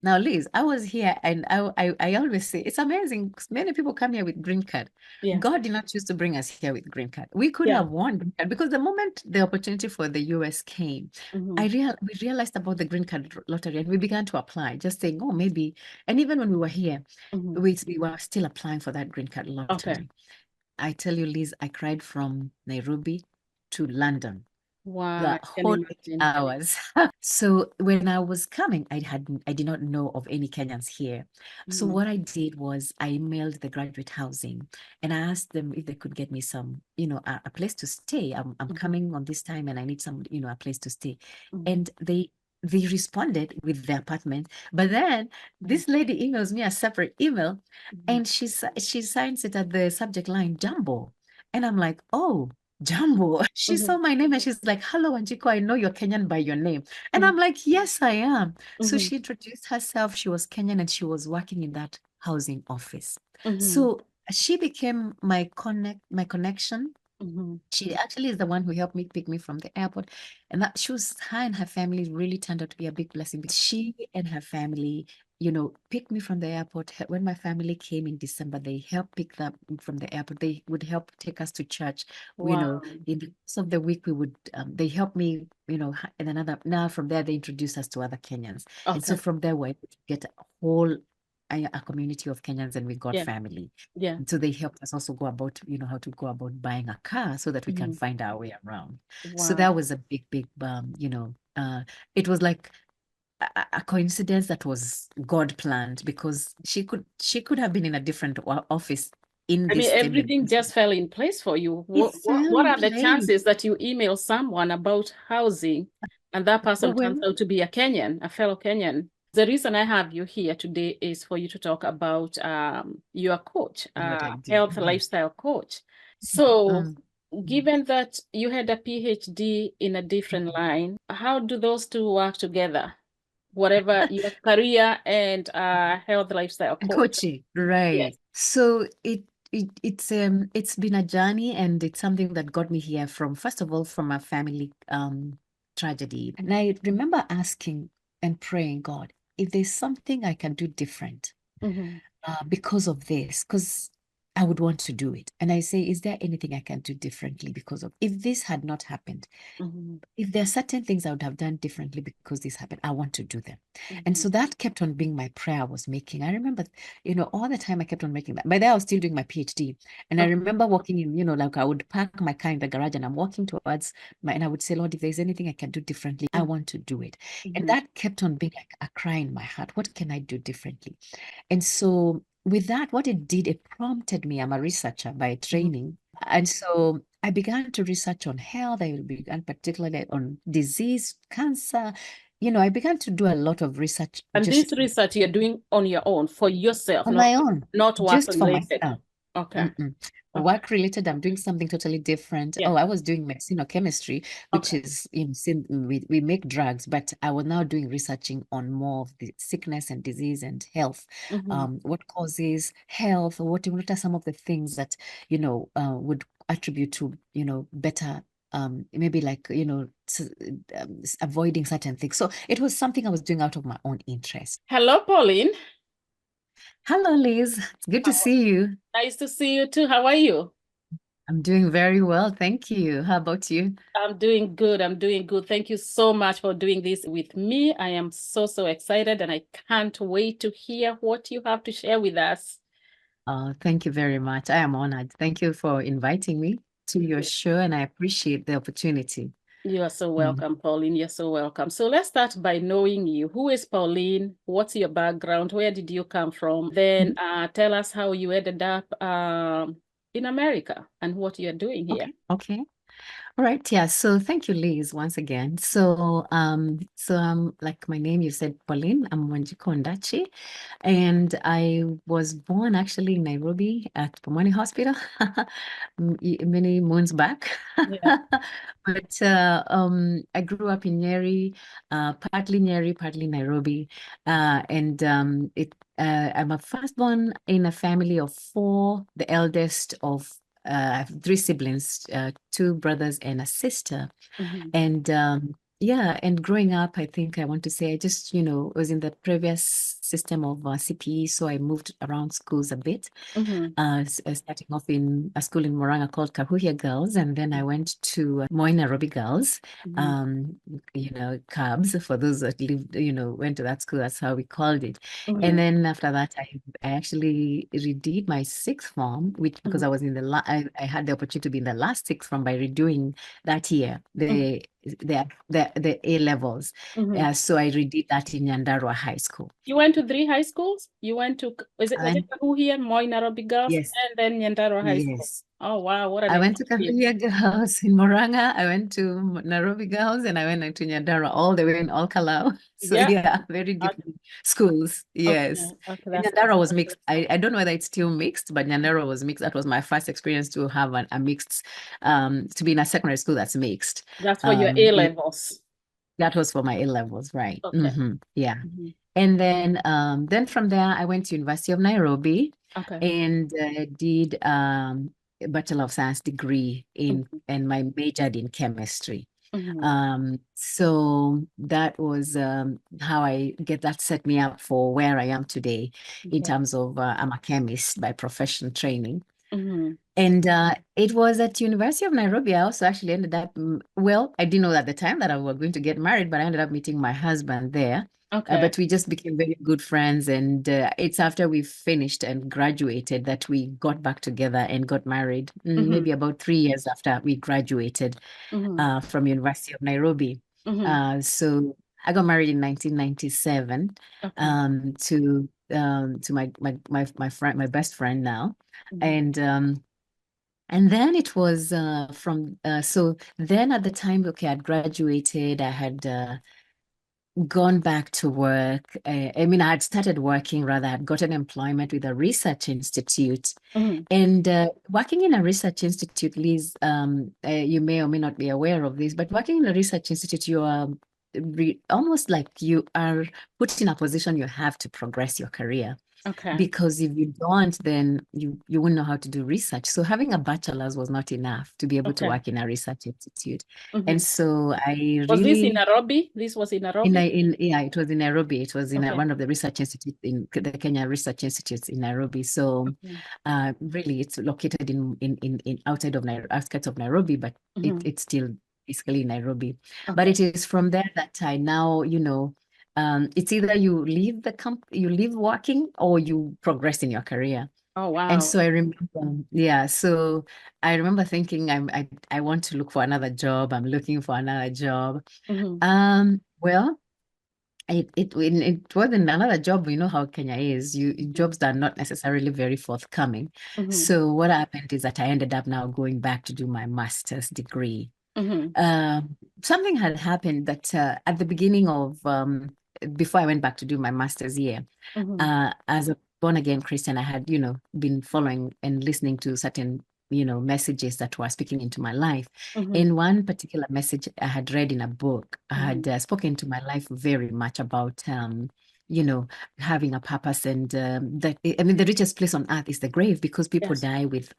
Now, Liz, I was here and I always say it's amazing. 'Cause many people come here with green card. Yeah. God did not choose to bring us here with green card. We could Yeah. have won green card because the moment the opportunity for the US came, we realized about the green card lottery and we began to apply, just saying, oh, maybe. And even when we were here, we were still applying for that green card Okay. lottery. I tell you, Liz, I cried from Nairobi to London. Wow, The I can whole imagine. hours. So when I was coming, I did not know of any Kenyans here. So what I did was I emailed the graduate housing and I asked them if they could get me some, a place to stay. I'm coming on this time and I need some, a place to stay. And they responded with the apartment. But then this lady emails me a separate email and she signs it at the subject line Jumbo. And I'm like, oh, Jumbo. She saw my name and she's like, hello, Wanjiku, I know you're Kenyan by your name. And I'm like, yes, I am. So she introduced herself. She was Kenyan and she was working in that housing office. So she became my connection. She actually is the one who helped me pick me from the airport. And her and her family really turned out to be a big blessing. But she and her family, picked me from the airport. When my family came in December, they helped pick them from the airport. They would help take us to church. Wow. In the course of the week, they helped me, now from there, they introduced us to other Kenyans. And so Okay. from there, we get a community of Kenyans and we got Yeah. family. Yeah. And so they helped us also go about, how to go about buying a car so that we can find our way around. So Wow. that was a big, big, it was like a coincidence that was God planned because she could have been in a different office in I mean, this same everything university. just fell in place for you. It fell What in are the place. chances that you email someone about housing and that person But turns when out to be a Kenyan, a fellow Kenyan? The reason I have you here today is for you to talk about your coach, what I do. health lifestyle coach. So, Mm. given that you had a PhD in a different line, how do those two work together? Whatever your career and health lifestyle coach. Coaching, Yes. right. So it's been a journey and it's something that got me here from, first of all, from a family tragedy. And I remember asking and praying, God, if there's something I can do different because of this, because I would want to do it. And I say, is there anything I can do differently because of if this had not happened? If there are certain things I would have done differently because this happened, I want to do them. And so that kept on being my prayer I was making. I remember, all the time I kept on making that. By then I was still doing my PhD. And I remember walking in, like I would park my car in the garage and I'm walking towards and I would say, Lord, if there's anything I can do differently, I want to do it. And that kept on being like a cry in my heart. What can I do differently? And so with that, what it did, it prompted me. I'm a researcher by training. And so I began to research on health. I began particularly on disease, cancer. I began to do a lot of research And this just research you're doing on your own for yourself, on my own, not work just for related. myself. Okay. Mm-mm. Okay. Work related, I'm doing something totally different. Yeah. Oh, I was doing medicinal chemistry, which Okay. is we make drugs, but I was now doing researching on more of the sickness and disease and health. What causes health? What are some of the things that would attribute to better maybe like avoiding certain things. So it was something I was doing out of my own interest. Hello, Pauline. Hello, Liz. It's good to see you. Nice to see you too. How are you? I'm doing very well, thank you. How about you? I'm doing good. I'm doing good. Thank you so much for doing this with me. I am so, so excited and I can't wait to hear what you have to share with us. Thank you very much. I am honored. Thank you for inviting me to your show, and I appreciate the opportunity. You are so Mm. welcome, Pauline. You're so welcome. So let's start by knowing you. Who is Pauline? What's your background? Where did you come from? Then tell us how you ended up in America and what you're doing here. Okay. All right, yeah. So thank you, Liz, once again. So like my name, you said Pauline. I'm Wanjiku Ondachi, and I was born actually in Nairobi at Pumwani Hospital many moons back. Yeah. But I grew up in Nyeri, partly Nairobi, and I'm a firstborn in a family of four, the eldest of I have three siblings, two brothers and a sister. And yeah, and growing up, I think I want to say I just, was in the previous system of CPE, so I moved around schools a bit. Mm-hmm. Starting off in a school in Moranga called Kahuhia Girls, and then I went to Moi Nairobi Girls, Mm-hmm. Cubs, for those that lived, went to that school, that's how we called it. And Mm-hmm. then after that, I actually redid my sixth form, which because Mm-hmm. I was in I had the opportunity to be in the last sixth form by redoing that year, the A levels. Mm-hmm. So I redid that in Nyandarua High School. You went to three high schools? You went to, was it And Kahuhia, Moi Nairobi Girls, yes, and then Nyandarua High School? yes. Oh, wow, what an I went to experience. Kahuhia Girls in Moranga. I went to Nairobi Girls, and I went to Nyandarua all the way in All Kalau. So Yeah. yeah, very different schools. Okay. Yes. Okay. And That's Nyandarua was mixed. interesting. I don't know whether it's still mixed, but Nyandarua was mixed. That was my first experience to have a mixed, to be in a secondary school that's mixed. That's for your A Yeah, levels. that was for my A levels, right? Okay. Yeah. Mm-hmm. And then from there, I went to University of Nairobi Okay. and did a Bachelor of Science degree Mm-hmm. and my majored in chemistry. Mm-hmm. So that was how that set me up for where I am today in Okay. terms of I'm a chemist by profession training. Mm-hmm. And it was at University of Nairobi. I also actually ended up, well, I didn't know at the time that I was going to get married, but I ended up meeting my husband there. Okay. But we just became very good friends. And it's after we finished and graduated that we got back together and got married, Mm-hmm. maybe about 3 years after we graduated Mm-hmm. from University of Nairobi. Mm-hmm. So I got married in 1997 Okay. to my friend, my best friend now. Mm-hmm. And then it was so then at the time, okay, I'd graduated, I had gone back to work. I mean, I had started working, rather, I had gotten employment with a research institute. Mm-hmm. And working in a research institute, Liz, you may or may not be aware of this, but working in a research institute, you are almost like you are put in a position you have to progress your career. Okay. Because if you don't, then you wouldn't know how to do research. So having a bachelor's was not enough to be able to Okay. work in a research institute. Mm-hmm. And so I Was this in really Nairobi? This was in Nairobi? yeah, it was in Nairobi. It was in Okay. one of the research institutes in the Kenya Research Institutes in Nairobi. So Okay. really it's located in outside of outskirts of Nairobi, but Mm-hmm. it's still basically Nairobi. But Okay. it is from there that I now, it's either you leave you leave working or you progress in your career. Oh, And wow. so I remember, yeah, so I remember thinking I want to look for another job. I'm looking for another job. Mm-hmm. Well, it wasn't another job. You know how Kenya is. Jobs that are not necessarily very forthcoming. Mm-hmm. So what happened is that I ended up now going back to do my master's degree. Mm-hmm. Something had happened that at the beginning of before I went back to do my master's year, Mm-hmm. as a born again Christian, I had, been following and listening to certain, messages that were speaking into my life. Mm-hmm. In one particular message I had read in a book, I had Mm-hmm. spoken to my life very much about, you know, having a purpose and that, I mean, the richest place on earth is the grave because people Yes. die with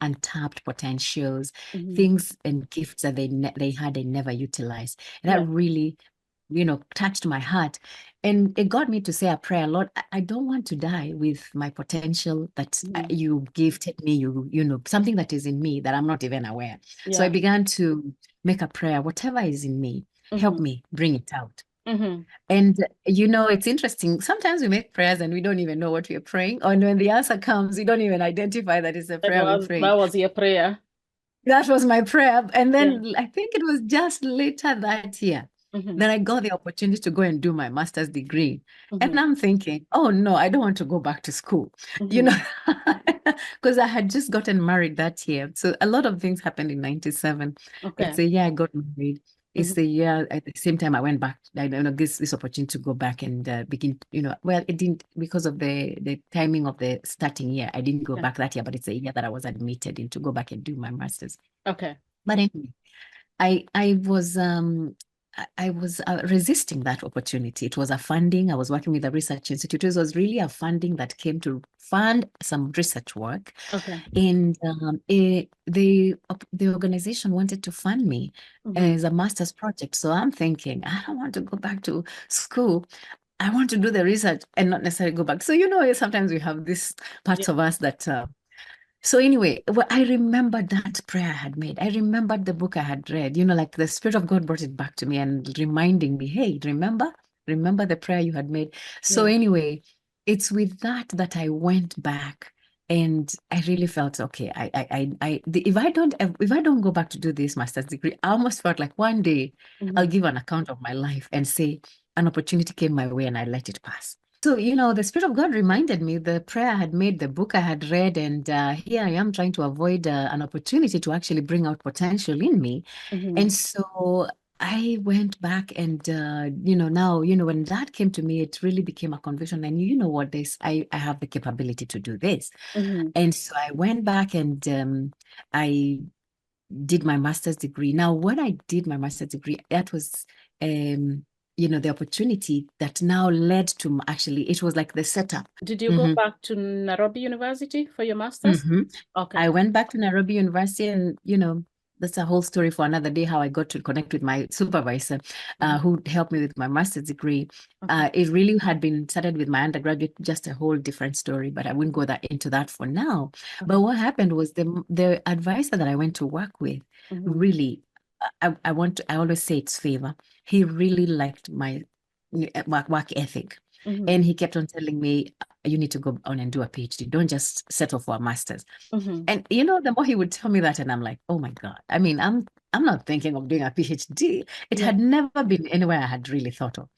untapped potentials, Mm-hmm. things and gifts that they had and never utilized. And Yeah. that really, touched my heart. And it got me to say a prayer, Lord, I don't want to die with my potential that Mm-hmm. you gifted me, something that is in me that I'm not even aware. So I Yeah. began to make a prayer, whatever is in me, help Mm-hmm. me bring it out. Mm-hmm. And, it's interesting. Sometimes we make prayers and we don't even know what we're praying. Or when the answer comes, we don't even identify that it's a prayer we That prayed. was your prayer. That was my prayer. And Yeah. then I think it was just later that year Mm-hmm. that I got the opportunity to go and do my master's degree. Mm-hmm. And I'm thinking, oh no, I don't want to go back to school, Mm-hmm. because I had just gotten married that year. So a lot of things happened in 97. It's Okay. the year I got married. It's Mm-hmm. the year at the same time I went back. I don't know this opportunity to go back and begin, well, it didn't because of the timing of the starting year. I didn't go Yeah. back that year, but it's the year that I was admitted in to go back and do my master's. Okay. But anyway, I was I was resisting that opportunity. It was a funding. I was working with a research institute. It was really a funding that came to fund some research work. Okay. And the organization wanted to fund me as a master's project. So I'm thinking, I don't want to go back to school. I want to do the research and not necessarily go back. So, sometimes we have these parts of us that so anyway, I remembered that prayer I had made. I remembered the book I had read, like the Spirit of God brought it back to me and reminding me, hey, remember the prayer you had made. So anyway, it's with that I went back and I really felt, okay, if I don't go back to do this master's degree, I almost felt like one day I'll give an account of my life and say an opportunity came my way and I let it pass. So, the Spirit of God reminded me the prayer I had made, the book I had read, and here I am trying to avoid an opportunity to actually bring out potential in me. And so I went back and, now, when that came to me, it really became a conviction. And I have the capability to do this. And so I went back and I did my master's degree. Now, when I did my master's degree, that was the opportunity that now led to it was like the setup. Did you go back to Nairobi University for your master's? Okay. I went back to Nairobi University and, that's a whole story for another day, how I got to connect with my supervisor who helped me with my master's degree. It really had been started with my undergraduate, just a whole different story, but I wouldn't go into that for now. But what happened was the advisor that I went to work with really, I always say it's favor. He really liked my work ethic. And he kept on telling me, you need to go on and do a PhD. Don't just settle for a master's. And the more he would tell me that, and I'm like, oh my God. I mean, I'm not thinking of doing a PhD. It had never been anywhere I had really thought of.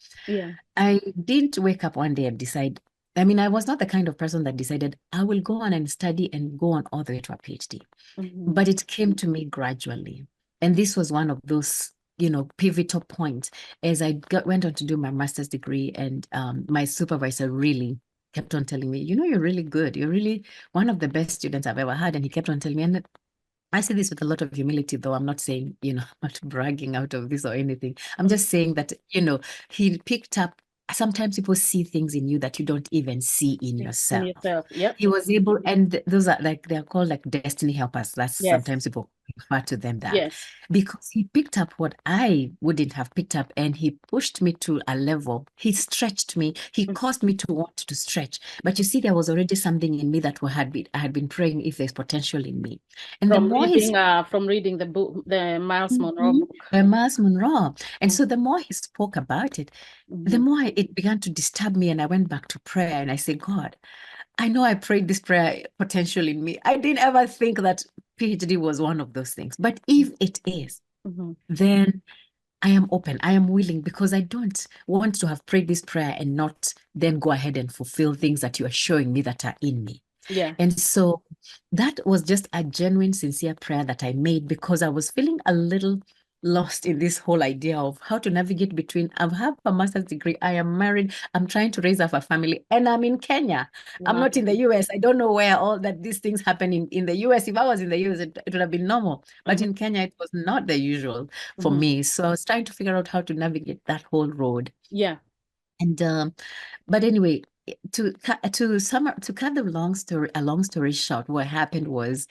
I didn't wake up one day and decide. I mean, I was not the kind of person that decided I will go on and study and go on all the way to a PhD. But it came to me gradually. And this was one of those pivotal point as I went on to do my master's degree, and my supervisor really kept on telling me, you're really good. You're really one of the best students I've ever had. And he kept on telling me, and I say this with a lot of humility, though I'm not saying, I'm not bragging out of this or anything. I'm just saying that, he picked up, sometimes people see things in you that you don't even see in yourself. He was able, and those are they're called like destiny helpers. That's sometimes people refer to them that. Because he picked up what I wouldn't have picked up, and he pushed me to a level. He stretched me. He caused me to want to stretch. But you see, there was already something in me that I had been praying if there's potential in me. And from reading the book, the Miles Monroe book. The Miles Monroe. And so the more he spoke about it, the more it began to disturb me, and I went back to prayer and I said, God, I know I prayed this prayer potential in me. I didn't ever think that PhD was one of those things. But if it is, then I am open. I am willing, because I don't want to have prayed this prayer and not then go ahead and fulfill things that you are showing me that are in me. And so that was just a genuine, sincere prayer that I made, because I was feeling a little lost in this whole idea of how to navigate between, I have a master's degree, I am married, I'm trying to raise up a family, and I'm in Kenya. I'm not in the US. I don't know where all that these things happen in the US. If I was in the US, it would have been normal. But in Kenya, it was not the usual for me. So I was trying to figure out how to navigate that whole road. And but anyway, to cut a long story short, what happened was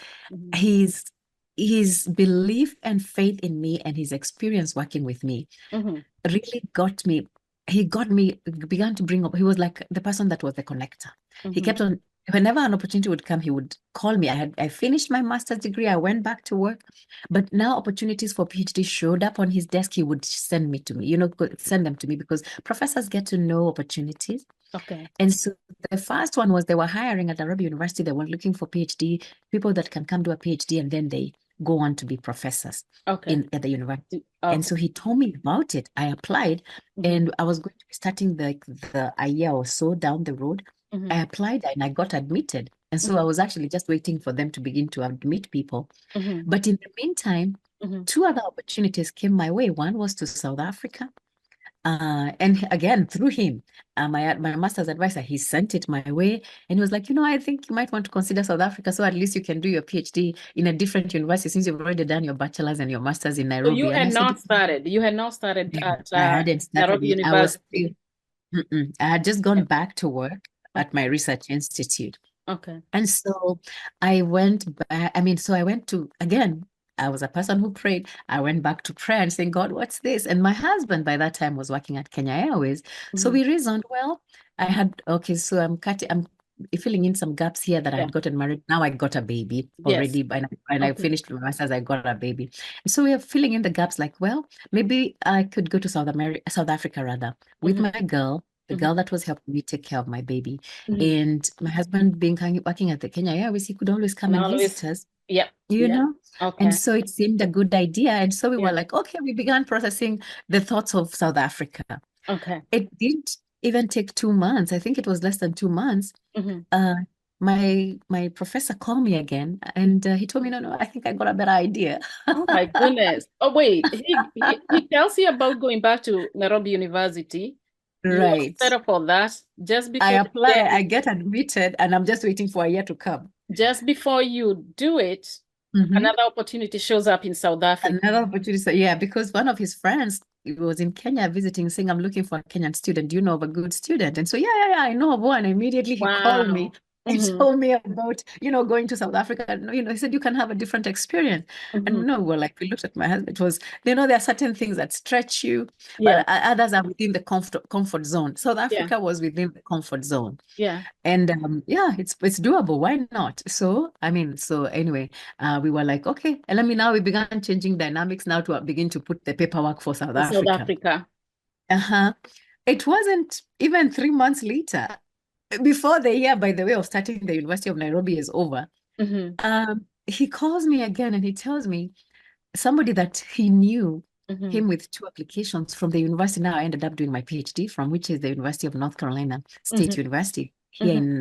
his belief and faith in me and his experience working with me really got me. He began to bring up, he was like the person that was the connector. He kept on, whenever an opportunity would come, he would call me. I finished my master's degree, I went back to work, but now opportunities for PhD showed up on his desk. He would send them to me, because professors get to know opportunities. And so the first one was, they were hiring at Nairobi University. They were looking for PhD, people that can come do a PhD, and then they go on to be professors at the university. And so he told me about it. I applied, and I was going to be starting a year or so down the road. I applied and I got admitted. And so I was actually just waiting for them to begin to admit people. But in the meantime, two other opportunities came my way. One was to South Africa. And again, through him, my master's advisor, he sent it my way, and he was like, I think you might want to consider South Africa, so at least you can do your PhD in a different university since you've already done your bachelor's and your master's in So you Nairobi. And I had said, not started. You had not started no, at I hadn't started Nairobi yet. I was University. still, I had just gone Okay. back to work at my research institute. Okay. And so I went back, so I went to, again, I was a person who prayed. I went back to prayer and saying, God, what's this? And my husband by that time was working at Kenya Airways. So we reasoned, well, so I'm filling in some gaps here that I had gotten married. Now I got a baby Yes. already, and I finished my master's, I got a baby. So we are filling in the gaps like, well, maybe I could go to South Africa rather, with my girl, the girl that was helping me take care of my baby. And my husband being working at the Kenya Airways, he could always come and visit us, Yep. And Okay. so it seemed a good idea. And so we Yeah. were like, okay, we began processing the thoughts of South Africa. Okay. It didn't even take 2 months. I think it was less than 2 months. My professor called me again, and he told me, no, I think I got a better idea. Oh my goodness. Oh wait, he tells you about going back to Nairobi University. You were Right. set up for that just I before apply, I get admitted, and I'm just waiting for a year to come. just before you do it, another opportunity shows up in South Africa. Another opportunity. So yeah, because one of his friends was in Kenya visiting, saying, I'm looking for a Kenyan student. Do you know of a good student? And so, yeah, I know of one. Immediately he called me. He told me about, going to South Africa. He said, you can have a different experience. And we looked at my husband. It was, there are certain things that stretch you, but others are within the comfort zone. South Africa was within the comfort zone. Yeah. And it's doable. Why not? So, anyway, we were like, okay, and we began changing dynamics now to begin to put the paperwork for South Africa. It wasn't even 3 months later, before the year, by the way, of starting the University of Nairobi is over. He calls me again and he tells me somebody that he knew him with 2 applications from the university. Now I ended up doing my PhD from, which is the University of North Carolina State University here in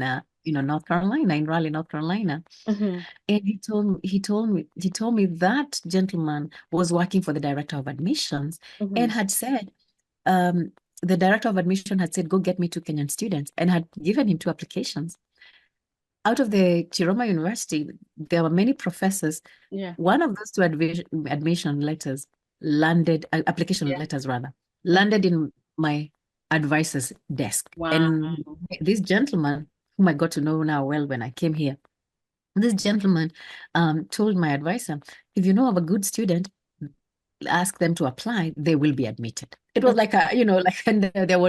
North Carolina, in Raleigh, North Carolina. And he told me that gentleman was working for the director of admissions and had said, the director of admission had said, go get me 2 Kenyan students, and had given him 2 applications. Out of the Chiroma University, there were many professors. One of those 2 admission letters landed, application letters rather, landed in my advisor's desk. Wow. And this gentleman, whom I got to know now well when I came here, this gentleman told my advisor, if you know of a good student, ask them to apply, they will be admitted. It was like and there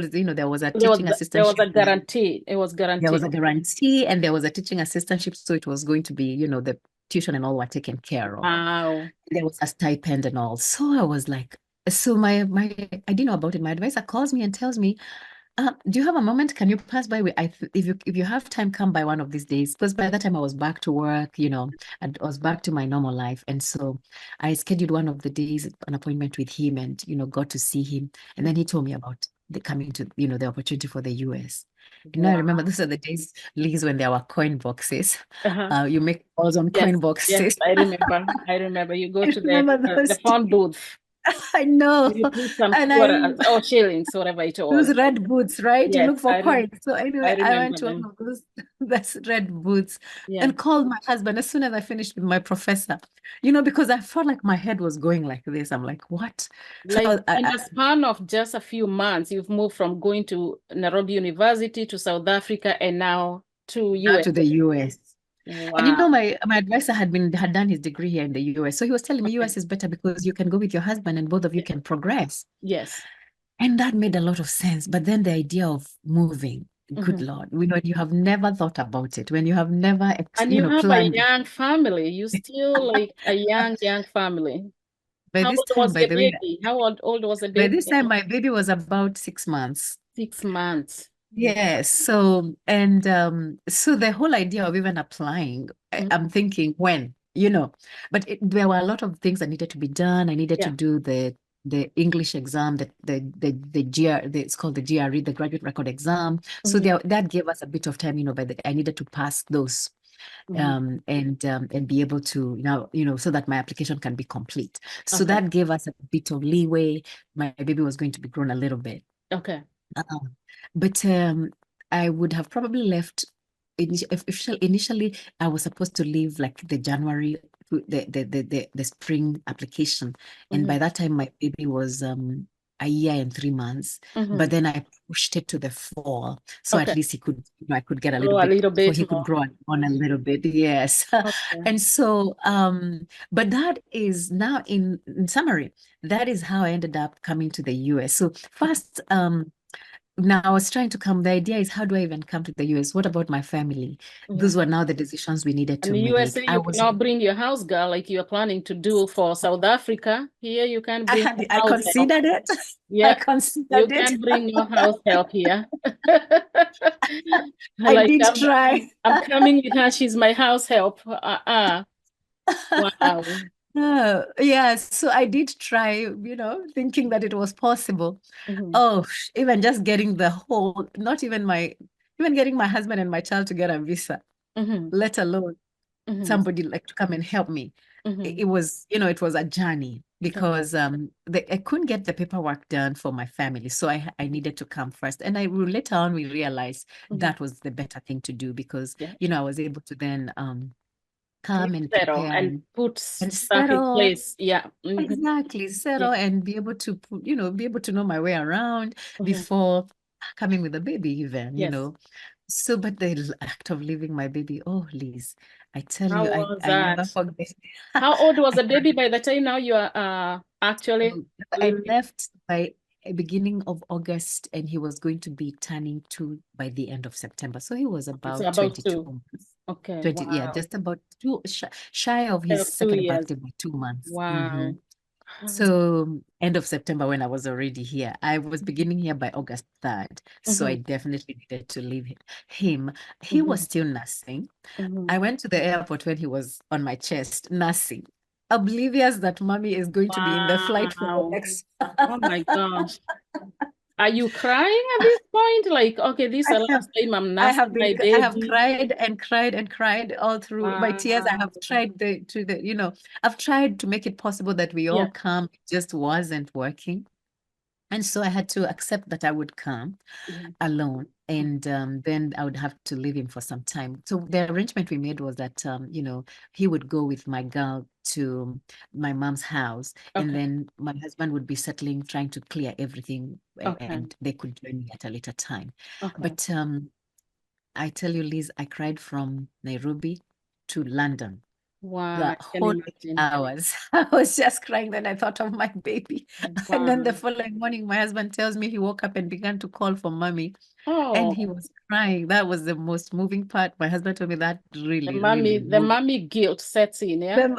was a teaching assistantship. There was a guarantee. It was guaranteed. There was a guarantee, and there was a teaching assistantship, so it was going to be, the tuition and all were taken care of. Wow. There was a stipend and all. So I was like, I didn't know about it. My advisor calls me and tells me, do you have a moment? Can you pass by? If you have time, come by one of these days. Because by that time I was back to work, and I was back to my normal life. And so I scheduled one of the days, an appointment with him, and got to see him. And then he told me about the coming to, the opportunity for the US. I remember those are the days, Liz, when there were coin boxes. You make calls on coin boxes. Yes, I remember. You go to the phone booth. I know. You put some quarters or shillings, whatever it was. Those red boots, right? Yes, you look for coins. So anyway, I went to one of those red boots and called my husband as soon as I finished with my professor, because I felt like my head was going like this. I'm like, what? Like so in the span of just a few months, you've moved from going to Nairobi University to South Africa and now to US. To the US. Wow. And my advisor had done his degree here in the US. So he was telling me US is better because you can go with your husband and both of you can progress. Yes. And that made a lot of sense. But then the idea of moving, good Lord, when you have never thought about it, when you have never and you have planned a young family, you still like a young family. By How this old time, was by the way, baby? How old was the baby? By this time, my baby was about 6 months. 6 months. Yes. So, and so the whole idea of even applying, I'm thinking when, but there were a lot of things that needed to be done. I needed to do the English exam, it's called the GRE, the graduate record exam. So that gave us a bit of time, I needed to pass those. and be able to so that my application can be complete. So Okay. that gave us a bit of leeway. My baby was going to be grown a little bit. Okay. But I would have probably left initially. I was supposed to leave like the January, the spring application, and by that time my baby was a year and 3 months. But then I pushed it to the fall, so at Okay. least he could, I could get a Grow little a bit, little so bit he could more. grow on a little bit. Yes. Okay. And so, but that is now in summary, that is how I ended up coming to the US. So first, now I was trying to come. The idea is, how do I even come to the US? What about my family? Those were now the decisions we needed And to the make. USA, you cannot bring your house girl like you're planning to do for South Africa. Here, you can bring your I house help. considered it. Yeah, I considered you it. can bring your house help here. I Like, did try. I'm coming with her. She's my house help. Wow. Yeah, so I did try, thinking that it was possible. Oh, even just getting the whole, not even getting my husband and my child to get a visa, let alone somebody like to come and help me. It was, it was a journey because I couldn't get the paperwork done for my family. So I needed to come first. And later on, we realized that was the better thing to do because, I was able to then come and settle prepare and put and stuff in settle. place. Yeah. Exactly. Settle and be able to, be able to know my way around before coming with a baby even. So, but the act of leaving my baby, oh, Liz, I tell How you, was I that? never forget. How old was the baby by the time now you are actually I leaving? left by beginning of August, and he was going to be turning 2 by the end of September. So he was So about about 22 2. months. Okay. 20, yeah, Wow. just about shy of his 2 second years. birthday by 2 months. Wow. So end of September, when I was already here, I was beginning here by August 3rd. So I definitely needed to leave him. He was still nursing. I went to the airport when he was on my chest, nursing, oblivious that mommy is going to be in the flight for the Wow. next. Oh my gosh. Are you crying at this point? Like, okay, this is the last time I'm I nursing have my I have baby. cried and cried and cried all through my tears. I have Wow. tried I've tried to make it possible that we all Yeah. come. It just wasn't working. And so I had to accept that I would come alone, and then I would have to leave him for some time. So the arrangement we made was that he would go with my girl to my mom's house, and then my husband would be settling, trying to clear everything, and they could join me at a later time. But I tell you, Liz, I cried from Nairobi to London. Wow, The I can whole imagine. hours. I was just crying. Then I thought of my baby. And then the Wow. following morning, my husband tells me he woke up and began to call for mommy. And he Oh, was crying. That was the most moving part. My husband told me that the really, really mommy, the moved mommy guilt sets in, yeah? them.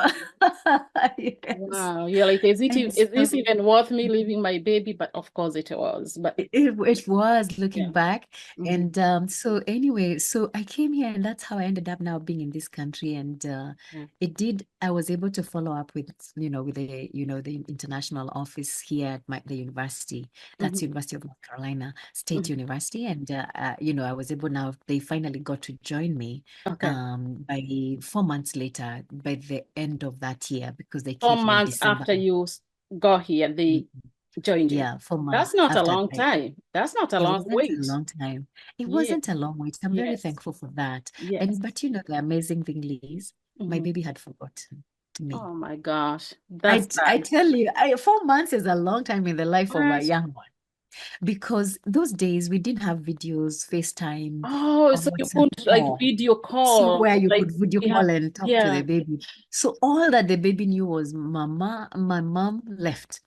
Yes. Wow. You're like, is And this so even worth me leaving my baby? But of course it was. But it was yeah. looking back. And so anyway, so I came here, and that's how I ended up now being in this country. And I was able to follow up with, with the international office here at the university. That's University of North Carolina State University. And, I was able now, they finally got to join me by 4 months later, by the end of that year, because they 4 came here in months December. after you got here, they joined you. Yeah, 4 months That's not a after long time. That's not a it long wasn't a wait. long time. It Yeah. wasn't a long wait. I'm very Yes. thankful for that. Yes. But the amazing thing is, my baby had forgotten me. Oh my gosh. I That's bad. tell you, 4 months is a long time in the life of a young one, because those days we didn't have videos, FaceTime, Oh, or so you WhatsApp couldn't like call. video So call, where you like could video we have, call and talk to yeah. the baby. So all that the baby knew was mama, my mom left.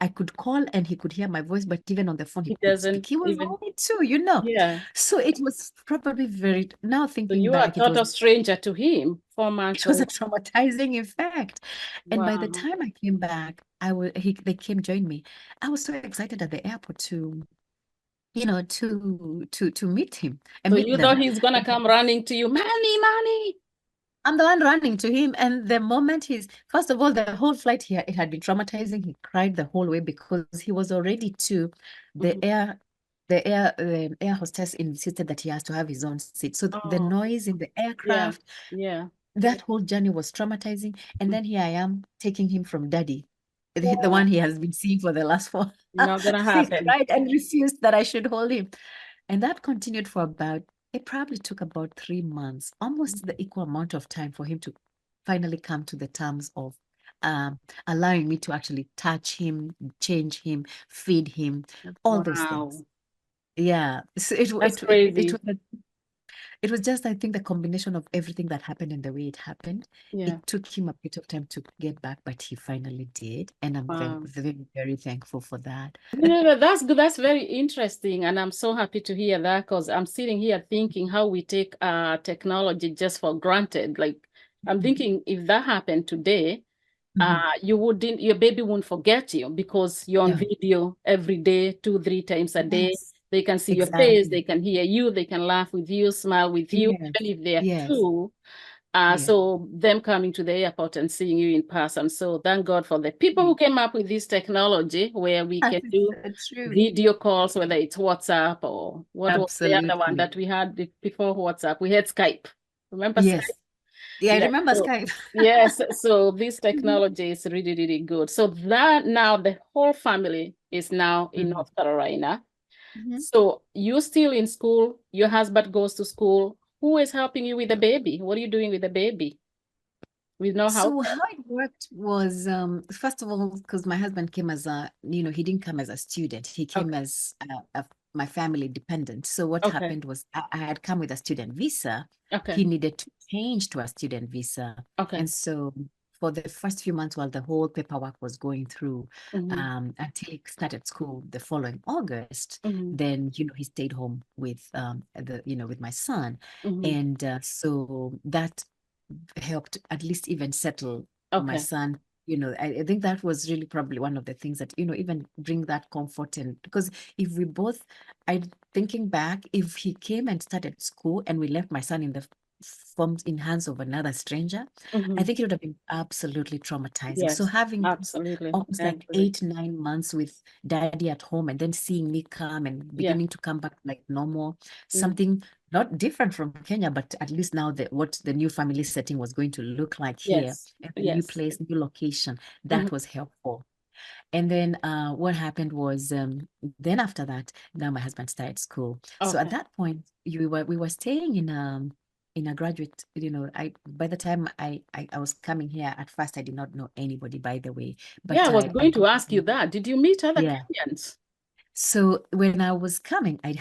I could call and he could hear my voice, but even on the phone, he He couldn't doesn't speak. He was even, only 2, yeah. So it was probably now So thinking you are a back, total stranger to him, 4 months it was a old. traumatizing effect. And by the Wow. time I came back, they came join me. I was so excited at the airport to meet him and So meet you thought them. he's gonna come running to you, mommy, mommy. I'm the one running to him. And the moment first of all, the whole flight here, it had been traumatizing. He cried the whole way because he was already 2. The air the air hostess insisted that he has to have his own seat. So the Oh, noise in the yeah, aircraft, yeah. that whole journey was traumatizing. And then here I am taking him from daddy, the Wow, one he has been seeing for the last 4. not gonna He happen. cried and refused that I should hold him. And that continued for it probably took about 3 months, almost the equal amount of time for him to finally come to the terms of um, allowing me to actually touch him, change him, feed him, all those things. Wow, Yeah. So that's crazy. it was just, I think, the combination of everything that happened and the way it happened. Yeah. It took him a bit of time to get back, but he finally did. And I'm very, Wow. very, very thankful for that. Yeah, that's good. That's very interesting. And I'm so happy to hear that because I'm sitting here thinking how we take technology just for granted. Like I'm thinking if that happened today, Mhm. your baby won't forget you because you're on Yeah. video every day, 2, 3 times a day. Yes, They can see your face, exactly. they can hear you, they can laugh with you, smile with you, Yes, even if they're yes, two. yes. So them coming to the airport and seeing you in person. So thank God for the people who Mm. came up with this technology where we That can is do so true. video calls, whether it's WhatsApp or what was the other one Absolutely. that we had before WhatsApp? We had Skype. Remember Skype? Yes. Yeah, I Yeah. remember So Skype. yes, so this Mhm. technology is really, really good. So that now the whole family is now in Mhm. North Carolina. Mhm. So you still in school, your husband goes to school. Who is helping you with the baby? What are you doing with the baby? With no house So help? how it worked was, first of all, because my husband came as he didn't come as a student. He came Okay. as my family dependent. So what Okay. happened was I had come with a student visa. Okay. He needed to change to a student visa. Okay. And so for the first few months while the whole paperwork was going through, Mm-hmm. until he started school the following August, Mm-hmm. then, he stayed home with with my son. Mm-hmm. And so that helped at least even settle my Okay. son. I think that was really probably one of the things that, even bring that comfort. And because if we both, thinking back, if he came and started school and we left my son in the forms in hands of another stranger, I Mm-hmm. think it would have been absolutely traumatizing. So Yes, having absolutely. almost I like agree. 8, 9 months with daddy at home and then seeing me come and Yeah. beginning to come back like normal, Mm. something not different from Kenya, but at least now what the new family setting was going to look like here, Yes. at the new Yes. place, new location, Mm-hmm. that was helpful. And then what happened was, then after that, now my husband started school. So at Okay. that point, we were staying in a graduate, I by the time I was coming here, at first I did not know anybody, by the way, Yeah, but I was I going to got ask you that. Did you meet other yeah. Kenyans? So when I was coming, I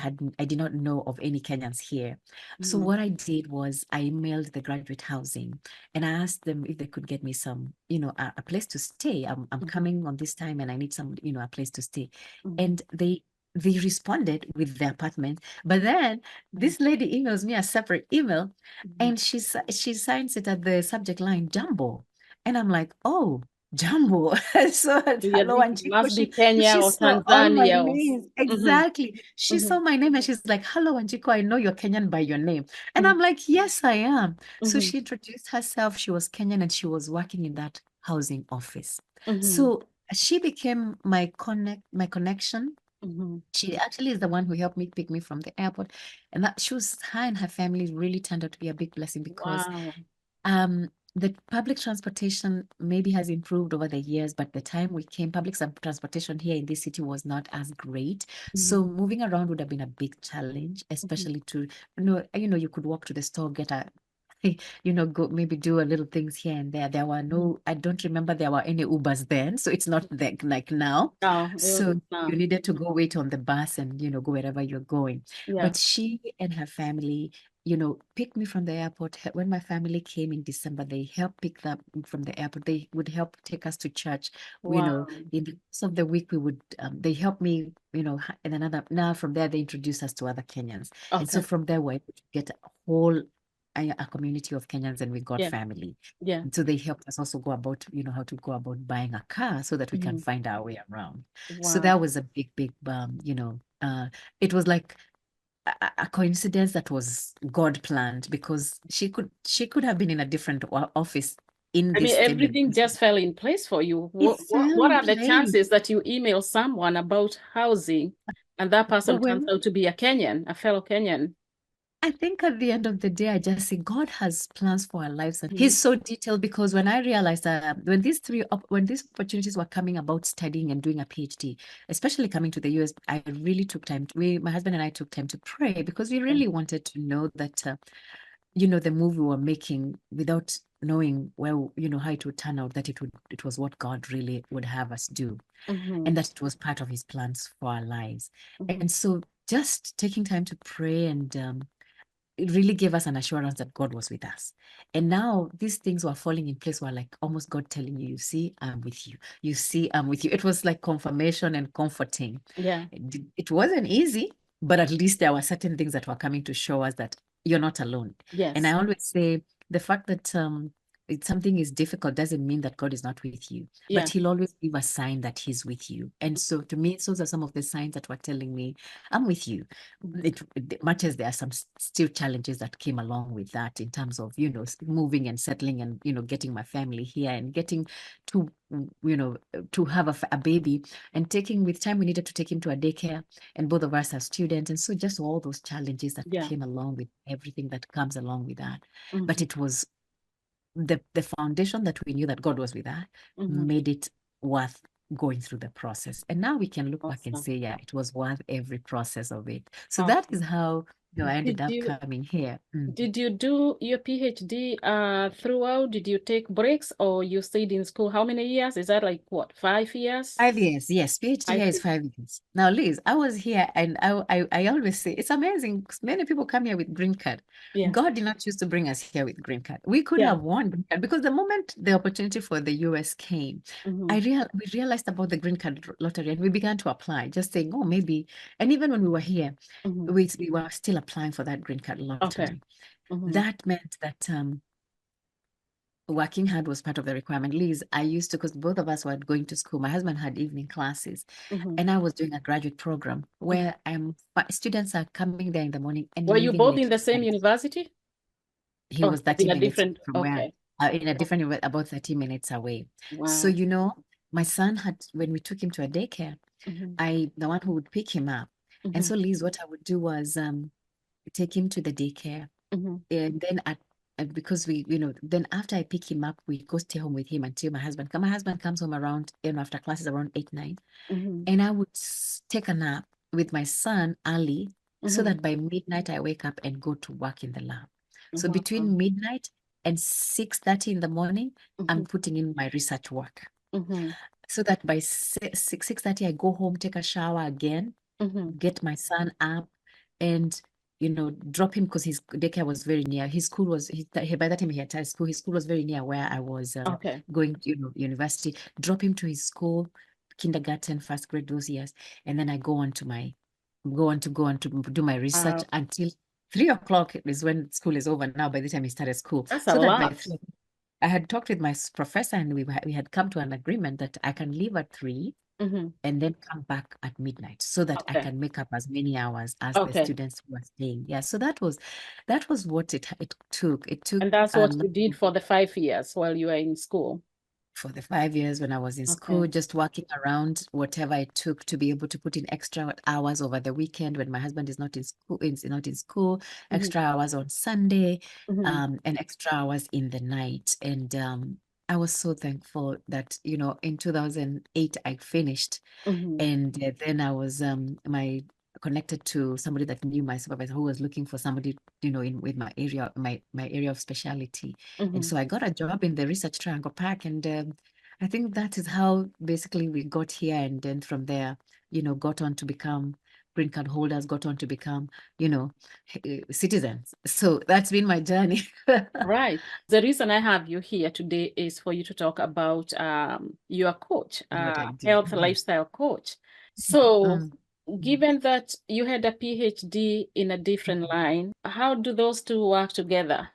did not know of any Kenyans here. So Mm-hmm. what I did was I emailed the graduate housing and I asked them if they could get me some, a place to stay. I'm Mm-hmm. coming on this time and I need some, a place to stay. Mm-hmm. And they responded with the apartment. But then this lady emails me a separate email Mm-hmm. and she signs it at the subject line Jumbo. And I'm like, oh, Jumbo. So So you're hello, thinking Wanjiku. must be She Kenya or saw all my Tanzania or names. mm-hmm. Exactly. She Mm-hmm. saw my name and she's like, hello, Wanjiku, I know you're Kenyan by your name. And I'm like, yes, I am. So Mm-hmm. she introduced herself. She was Kenyan and she was working in that housing office. Mm-hmm. So she became my connection. Mm-hmm. She actually is the one who helped me pick me from the airport. And her and her family really turned out to be a big blessing because Wow. the public transportation maybe has improved over the years, but the time we came, transportation here in this city was not as great. Mm-hmm. So moving around would have been a big challenge, Mm-hmm. especially to, you could walk to the store, get a, go maybe do a little things here and there. I don't remember there were any Ubers then, so it's not like now. Now, So you now. needed to go wait on the bus and, go wherever you're going. Yeah. But she and her family, picked me from the airport. When my family came in December, they helped pick them from the airport. They would help take us to church. Wow. In the course of the week, they helped me, and now from there, they introduced us to other Kenyans. And so Okay. from there, we get a whole, a community of Kenyans and we got Yeah. family. Yeah. And so they helped us also go about, how to go about buying a car so that we can Mm-hmm. find our way around. So Wow. that was a big, big, it was like a coincidence that was God planned because she could have been in a different office in I mean, this same everything university. just fell in place for you. It What, fell what in are the place. chances that you email someone about housing And that But person turns when out to be a Kenyan, a fellow Kenyan. I think at the end of the day, I just say God has plans for our lives, and Mhm. He's so detailed. Because when I realized that when these opportunities were coming about studying and doing a PhD, especially coming to the US, I really took time. My husband and I took time to pray because we really wanted to know that the move we were making without knowing how it would turn out, that it was what God really would have us do, Mhm. and that it was part of His plans for our lives. Mhm. And so just taking time to pray and it really gave us an assurance that God was with us. And now these things were falling in place, were like almost God telling you, you see, I'm with you. You see, I'm with you. It was like confirmation and comforting. Yeah. It wasn't easy, but at least there were certain things that were coming to show us that you're not alone. And I Yes. always say the fact that something is difficult doesn't mean that God is not with you, but Yeah. He'll always give a sign that He's with you. And so to me, those are some of the signs that were telling me, I'm with you. Mhm. Much as there are some still challenges that came along with that in terms of moving and settling and getting my family here and getting to to have a baby, and taking with time we needed to take him to a daycare, and both of us are students, and so just all those challenges that Yeah. came along with everything that comes along with that. But Mhm. it was the foundation that we knew that God was with us Mhm. made it worth going through the process. And now we can look back and Awesome. say, yeah, it was worth every process of it. So that is Awesome. how I ended Did up you coming here. did you do your PhD throughout? Did you take breaks or you stayed in school? How many years? Is that like what, 5 years? 5 years, yes. PhD I here is see. 5 years. Now, Liz, I was here and I always say it's amazing 'cause many people come here with green card. Yeah. God did not choose to bring us here with green card. We could Yeah. have won green card because the moment the opportunity for the US came, Mm-hmm. we realized about the green card lottery and we began to apply, just saying, oh, maybe. And even when we were here, Mm-hmm. we were still applying for that green card Okay. lottery. Mm-hmm. That meant that working hard was part of the requirement. Liz, I used to, because both of us were going to school. My husband had evening classes, Mm-hmm. and I was doing a graduate program Mm-hmm. where students are coming there in the morning and Were you leaving both late in the at same night. university? He Oh, was in 30 a minutes different, from where, okay. in a different, about 30 minutes away. So, Wow. my son when we took him to a daycare, Mm-hmm. the one who would pick him up. And Mm-hmm. so, Liz, what I would do was take him to the daycare. Mm-hmm. And then because then after I pick him up, we go stay home with him until my husband comes. My husband comes home around, after classes around 8, 9. Mm-hmm. And I would take a nap with my son early so Mm-hmm. that by midnight I wake up and go to work in the lab. So Wow. between midnight and 6:30 in the morning, Mm-hmm. I'm putting in my research work. Mm-hmm. So that by 6:30, I go home, take a shower again, Mm-hmm. get my son up, and drop him, because his daycare was very near. His school was by that time he had started school. His school was very near where I was Okay. going to university. Drop him to his school, kindergarten, first grade, those years, and then I go on to do my research Wow. until 3 o'clock is when school is over. Now by the time he started school, That's a so that by lot. 3, I had talked with my professor, and we had come to an agreement that I can leave at 3 Mm-hmm. and then come back at midnight so that I Okay. can make up as many hours as the Okay. students who are staying. Yeah, so that was what it took. It took And that's a what lot you did for the 5 years while you were in school. for the 5 years when I was in Okay. school, just working around whatever it took to be able to put in extra hours over the weekend when my husband is not in school, Mm-hmm. extra hours on Sunday, Mm-hmm. and extra hours in the night. And I was so thankful that, in 2008, I finished. Mm-hmm. And then I was my connected to somebody that knew my supervisor who was looking for somebody, with my area of specialty. And Mm-hmm. so I got a job in the Research Triangle Park, and I think that is how basically we got here. And then from there, got on to become green card holders, got on to become, citizens. So that's been my journey. Right. The reason I have you here today is for you to talk about your coach, What I do. health lifestyle coach. So, Mm. Mm. given that you had a PhD in a different line, how do those two work together?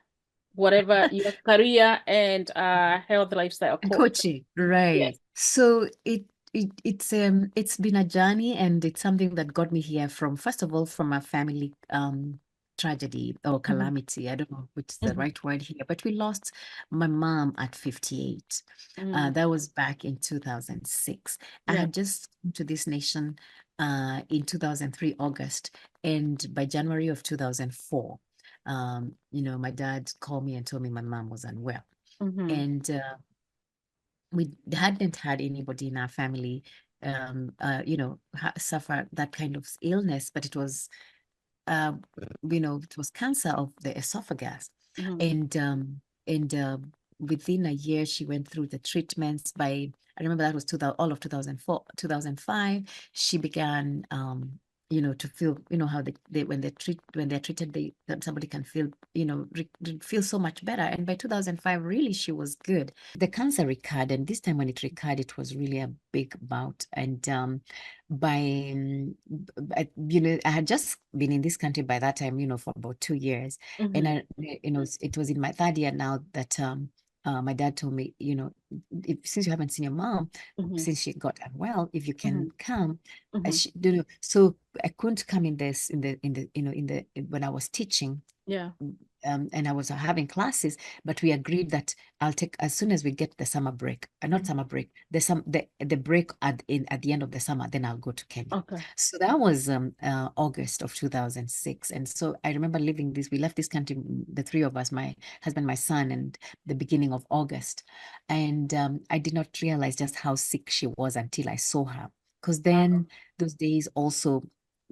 Whatever your career and health lifestyle And coach. coaching, Yes. right. So it's been a journey, and it's something that got me here from, first of all, from a family tragedy or Mm-hmm. calamity. I don't know which is the Mm-hmm. right word here, but we lost my mom at 58. Mm. That was back in 2006. I Yeah. had just come to this nation in 2003 August, and by January of 2004, my dad called me and told me my mom was unwell, and we hadn't had anybody in our family, suffer that kind of illness, but it was cancer of the esophagus. And within a year, she went through the treatments. I remember that was all of 2004, 2005. She began, to feel, how when they're treated, somebody can feel, feel so much better. And by 2005, really, she was good. The cancer recurred, and this time when it recurred, it was really a big bout. And I had just been in this country by that time, for about 2 years. And it was in my third year now that my dad told me, since you haven't seen your mom, since she got unwell, if you can come. So I couldn't come when I was teaching. Yeah. And I was having classes, but we agreed that I'll take as soon as we get the summer break, not summer break, the break at the end of the summer, then I'll go to Kenya. Okay. So that was August of 2006. And so I remember we left this country, the three of us, my husband, my son, and the beginning of August. And I did not realize just how sick she was until I saw her. Because then those days also,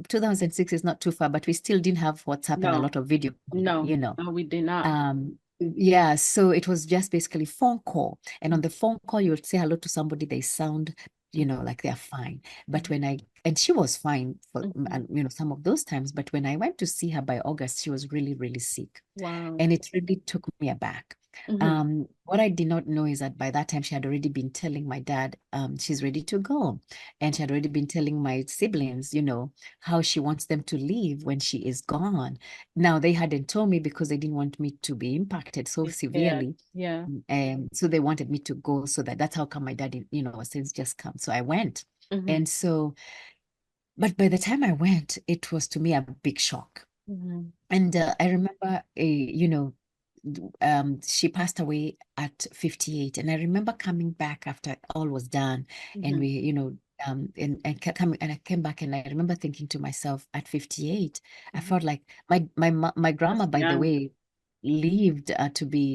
2006 is not too far, but we still didn't have WhatsApp and a lot of video. No, we did not. Yeah, so it was just basically phone call. And on the phone call, you would say hello to somebody, they sound, like they're fine. But and she was fine for, some of those times. But when I went to see her by August, she was really, really sick. Wow. And it really took me aback. What I did not know is that by that time she had already been telling my dad she's ready to go, and she had already been telling my siblings, how she wants them to leave when she is gone. Now they hadn't told me because they didn't want me to be impacted so severely. Yeah. So they wanted me to go, so that's how come my dad, since just come. So I went, and so, but by the time I went, it was to me a big shock. And I remember, she passed away at 58, and I remember coming back after all was done, and we, and I came back, and I remember thinking to myself, at 58, I felt like my grandma, by the way,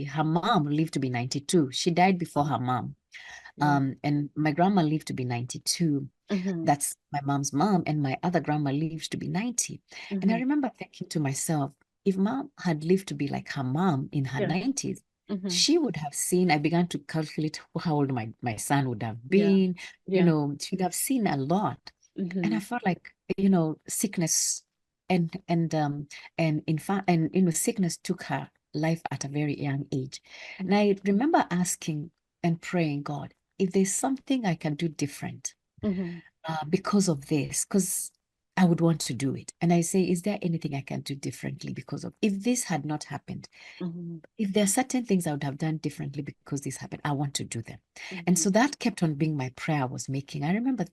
her mom lived to be 92. She died before her mom. And my grandma lived to be 92. That's my mom's mom, and my other grandma lived to be 90. And I remember thinking to myself, if mom had lived to be like her mom in her 90s, she would have seen, I began to calculate how old my son would have been. She'd have seen a lot. And I felt like, sickness and in fact, and sickness took her life at a very young age. And I remember asking and praying, God, if there's something I can do different because of this, because I would want to do it. And I say, is there anything I can do differently because of, if this had not happened, if there are certain things I would have done differently because this happened, I want to do them. And so that kept on being my prayer I was making. I remember,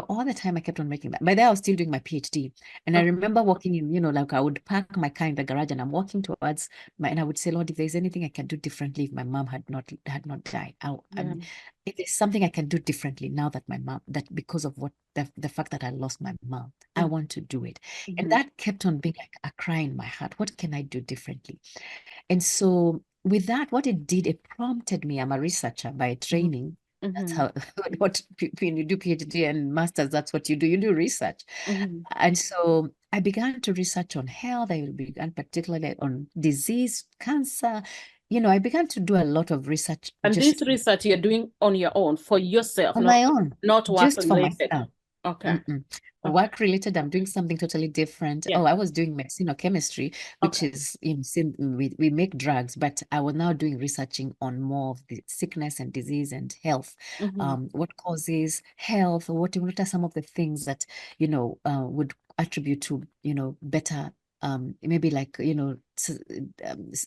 all the time I kept on making that. By then I was still doing my PhD. And I remember walking in, like I would park my car in the garage, and I'm walking towards and I would say, Lord, if there's anything I can do differently if my mom had not died, if there's something I can do differently now that my mom, that because of what the fact that I lost my mom, I want to do it. And that kept on being like a cry in my heart. What can I do differently? And so with that, what it did, it prompted me. I'm a researcher by training. That's how, when you do PhD and masters, that's what you do. You do research. And so I began to research on health. I began particularly on disease, cancer. I began to do a lot of research. And this research you're doing on your own, for yourself? On my own. Not work just related. For myself. Okay. Work related, I'm doing something totally different. I was doing medicinal chemistry, which is, we make drugs, but I was now doing researching on more of the sickness and disease and health. What causes health? What are some of the things that, would attribute to, better, maybe like,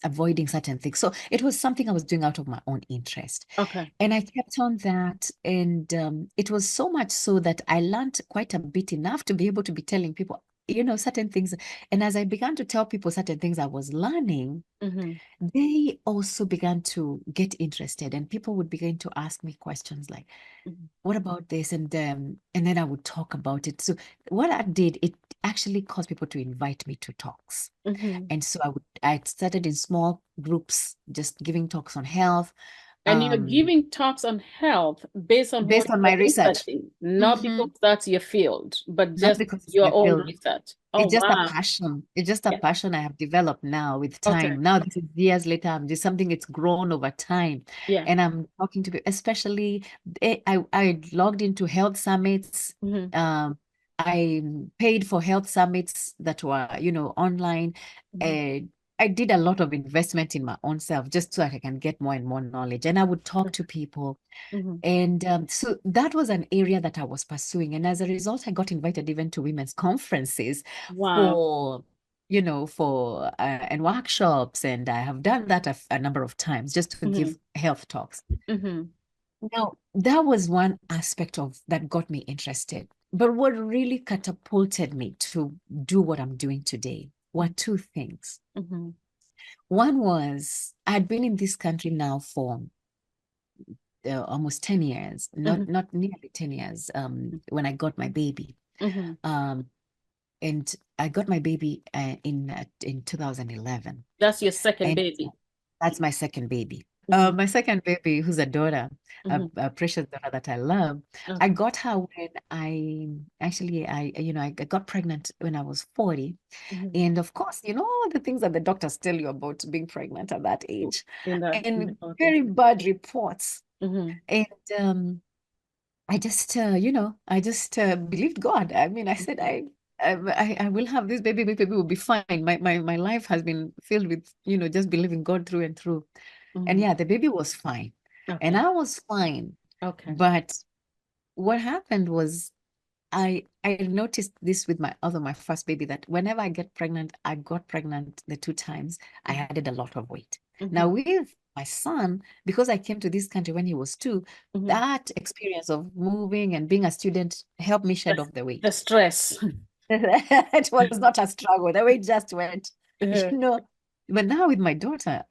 avoiding certain things. So it was something I was doing out of my own interest. And I kept on that. And it was so much so that I learned quite a bit, enough to be able to be telling people, certain things. And as I began to tell people certain things I was learning, they also began to get interested, and people would begin to ask me questions like, what about this? And then I would talk about it. So what I did, it actually caused people to invite me to talks. And so I started in small groups, just giving talks on health. And you're giving talks on health based on what my you're research, researching, not because that's your field, but not just because it's your my own field. research. Oh, It's just a wow. passion. It's just a Yeah. passion I have developed now with Okay. time. Now, this is years later. I'm just something it's grown over time. Yeah. And I'm talking to people, especially I logged into health summits. I paid for health summits that were, online. I did a lot of investment in my own self just so I can get more and more knowledge. And I would talk to people. And so that was an area that I was pursuing. And as a result, I got invited even to women's conferences Wow. and workshops. And I have done that a number of times just to give health talks. Now, that was one aspect of that got me interested. But what really catapulted me to do what I'm doing today were two things. One was I'd been in this country now for almost 10 years, not nearly 10 years, when I got my baby. And I got my baby in 2011. That's your second baby. That's my second baby. My second baby, who's a daughter, a precious daughter that I love. I got her when I got pregnant when I was 40. And of course, all the things that the doctors tell you about being pregnant at that age, and very bad reports. And I just believed God. I mean, I said, I will have this baby. My baby will be fine. My life has been filled with, just believing God through and through. And yeah, the baby was fine. And I was fine. But what happened was I noticed this with my first baby, that whenever I get pregnant, I got pregnant the two times, I added a lot of weight. Now with my son, because I came to this country when he was 2, that experience of moving and being a student helped me shed off the weight. The stress. It was not a struggle. The weight just went, But now with my daughter,